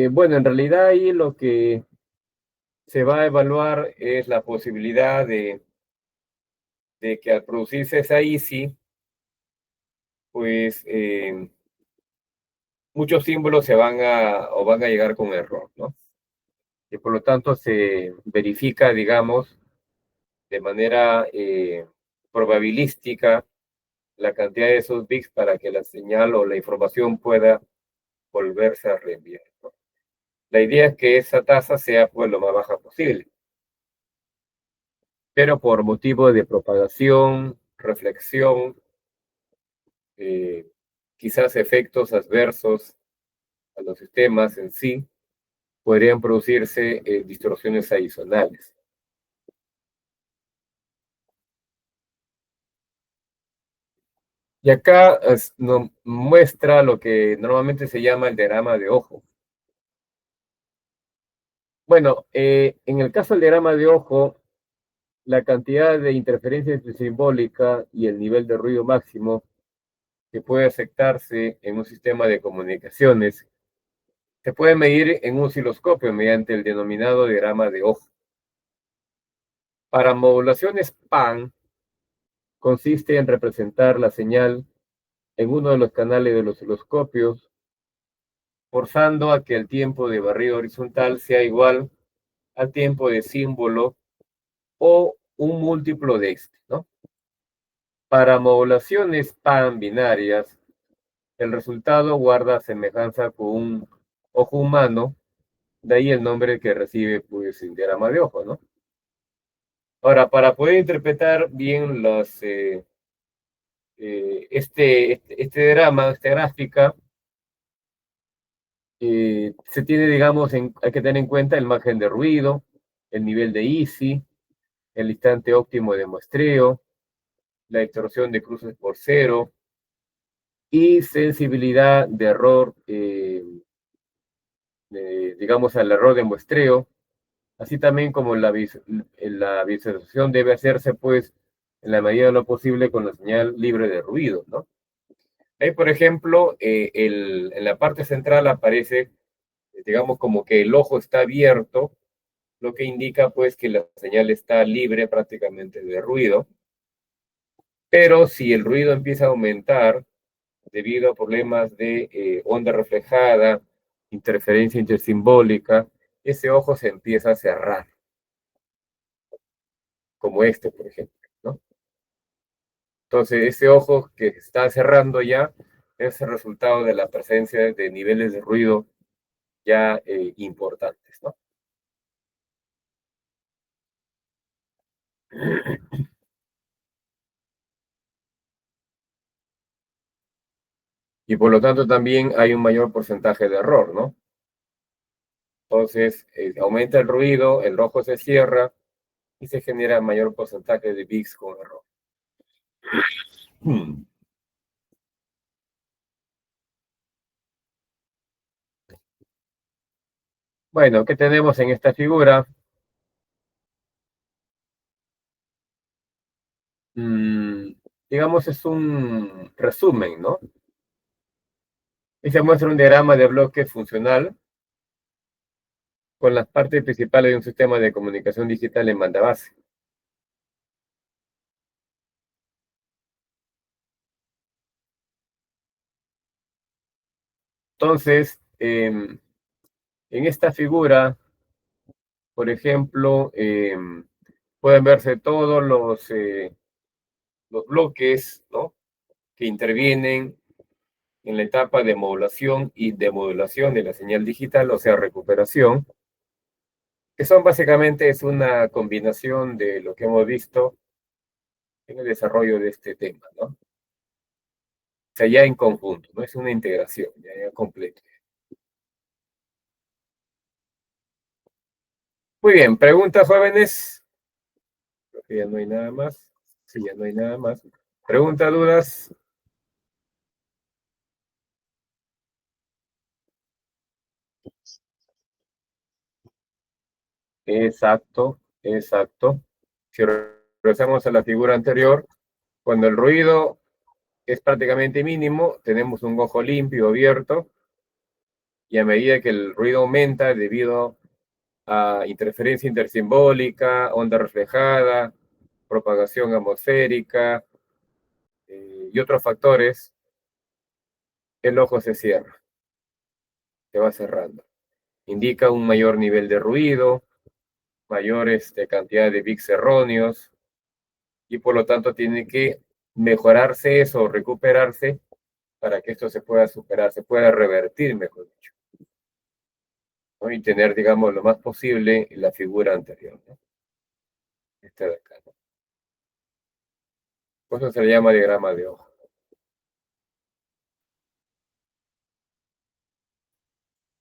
Bueno, en realidad ahí lo que se va a evaluar es la posibilidad de que al producirse esa ISI, pues muchos símbolos se van o van a llegar con error, ¿no? Y por lo tanto se verifica, digamos, de manera probabilística la cantidad de esos bits para que la señal o la información pueda volverse a reenviar, ¿no? La idea es que esa tasa sea pues lo más baja posible, pero por motivo de propagación, reflexión, eh, quizás efectos adversos a los sistemas en sí, podrían producirse distorsiones adicionales. Y acá nos muestra lo que normalmente se llama el diagrama de ojo. Bueno, en el caso del diagrama de ojo, la cantidad de interferencia simbólica y el nivel de ruido máximo que puede aceptarse en un sistema de comunicaciones se puede medir en un osciloscopio mediante el denominado diagrama de ojo. Para modulaciones PAN, consiste en representar la señal en uno de los canales de los osciloscopios, forzando a que el tiempo de barrido horizontal sea igual al tiempo de símbolo o un múltiplo de este, ¿no? Para modulaciones pan binarias, el resultado guarda semejanza con un ojo humano, de ahí el nombre que recibe pues el diagrama de ojo, ¿no? Ahora, para poder interpretar bien este diagrama, esta gráfica, se tiene, digamos, hay que tener en cuenta el margen de ruido, el nivel de ISI, el instante óptimo de muestreo, la distorsión de cruces por cero y sensibilidad de error, digamos, al error de muestreo, así también como la visualización debe hacerse, pues, en la medida de lo posible con la señal libre de ruido, ¿no? Ahí, por ejemplo, en la parte central aparece, digamos, como que el ojo está abierto, lo que indica, pues, que la señal está libre prácticamente de ruido, pero si el ruido empieza a aumentar, debido a problemas de onda reflejada, interferencia intersimbólica, ese ojo se empieza a cerrar, como este, por ejemplo, ¿no? Entonces, ese ojo que está cerrando ya es el resultado de la presencia de niveles de ruido ya importantes, ¿no? Y por lo tanto también hay un mayor porcentaje de error, ¿no? Entonces, aumenta el ruido, el ojo se cierra y se genera mayor porcentaje de bits con error. Bueno, ¿qué tenemos en esta figura? Mm, digamos, es un resumen, ¿no? Y se muestra un diagrama de bloque funcional con las partes principales de un sistema de comunicación digital en banda base. Entonces, en esta figura, por ejemplo, pueden verse todos los bloques, ¿no? Que intervienen en la etapa de modulación y demodulación de la señal digital, o sea, recuperación, que son básicamente es una combinación de lo que hemos visto en el desarrollo de este tema, ¿no? O sea, ya en conjunto, no es una integración, ya completa. Muy bien, preguntas, jóvenes. Creo que ya no hay nada más. Sí, ya no hay nada más. Preguntas, dudas. Exacto, exacto. Si regresamos a la figura anterior, cuando el ruido es prácticamente mínimo, tenemos un ojo limpio, abierto, y a medida que el ruido aumenta debido a interferencia intersimbólica, onda reflejada, propagación atmosférica y otros factores, el ojo se cierra, se va cerrando. Indica un mayor nivel de ruido, mayor cantidad de bits erróneos, y por lo tanto tiene que mejorarse eso, recuperarse, para que esto se pueda superar, se pueda revertir, mejor dicho, ¿no? Y tener, digamos, lo más posible la figura anterior, ¿no? Esta de acá, ¿no? Por eso se le llama diagrama de ojo.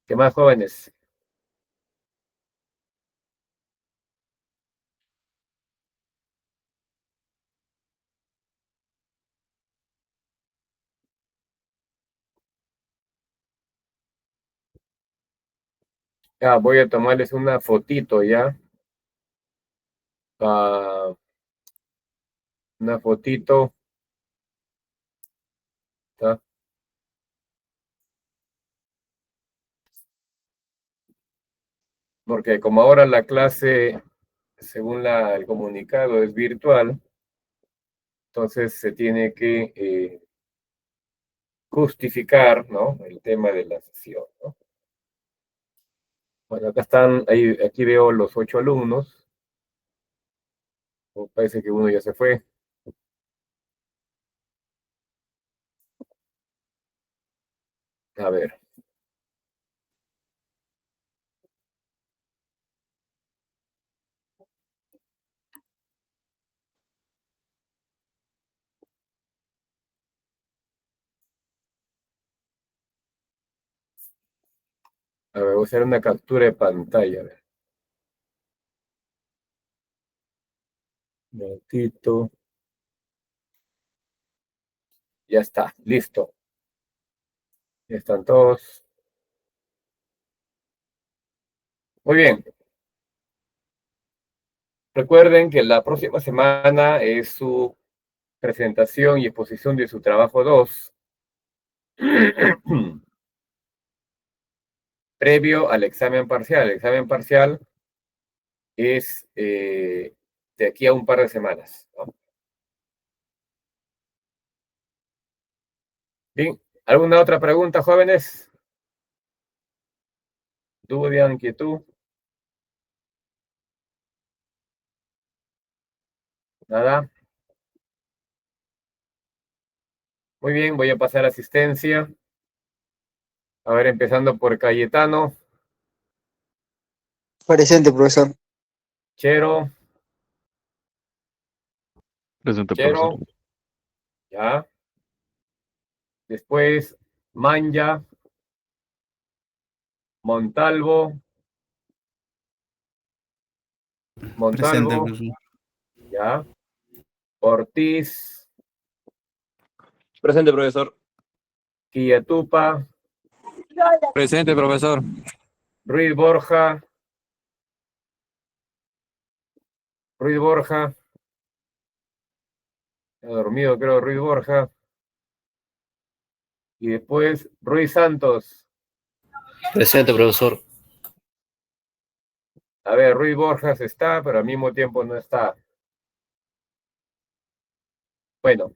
¿Qué más, jóvenes? Ya, voy a tomarles una fotito ya. Ah, una fotito. ¿Tá? Porque como ahora la clase, según el comunicado, es virtual, entonces se tiene que justificar, ¿no? El tema de la sesión, ¿no? Bueno, acá están, ahí, aquí veo los 8 alumnos. Parece que uno ya se fue. A ver, voy a hacer una captura de pantalla. A ver, un momentito. Ya está, listo. Ya están todos. Muy bien. Recuerden que la próxima semana es su presentación y exposición de su trabajo 2, previo al examen parcial. El examen parcial es de aquí a un par de semanas, ¿no? Bien, ¿Alguna otra pregunta, jóvenes? ¿Duda, inquietud? Nada. Muy bien, voy a pasar asistencia. A ver, empezando por Cayetano, Presente, profesor. Chero, Presente, profesor. Chero, ya. Después, Manja, Montalvo, Presente, Montalvo, profesor. ya. Ortiz, Presente, profesor. Quillatupa, Presente, profesor. Ruiz Borja, ha dormido creo Ruiz Borja. Y después, Ruiz Santos. Presente, profesor. A ver, Ruiz Borjas está, pero al mismo tiempo no está. Bueno,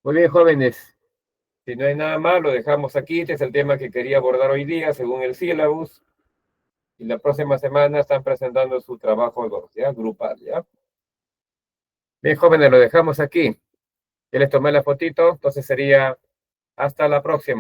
muy bien, jóvenes. Si no hay nada más, lo dejamos aquí. Este es el tema que quería abordar hoy día, según el sílabus. Y la próxima semana están presentando su trabajo, ¿ya? Grupal, ¿ya? Bien, jóvenes, lo dejamos aquí. Ya les tomé la fotito, entonces sería hasta la próxima.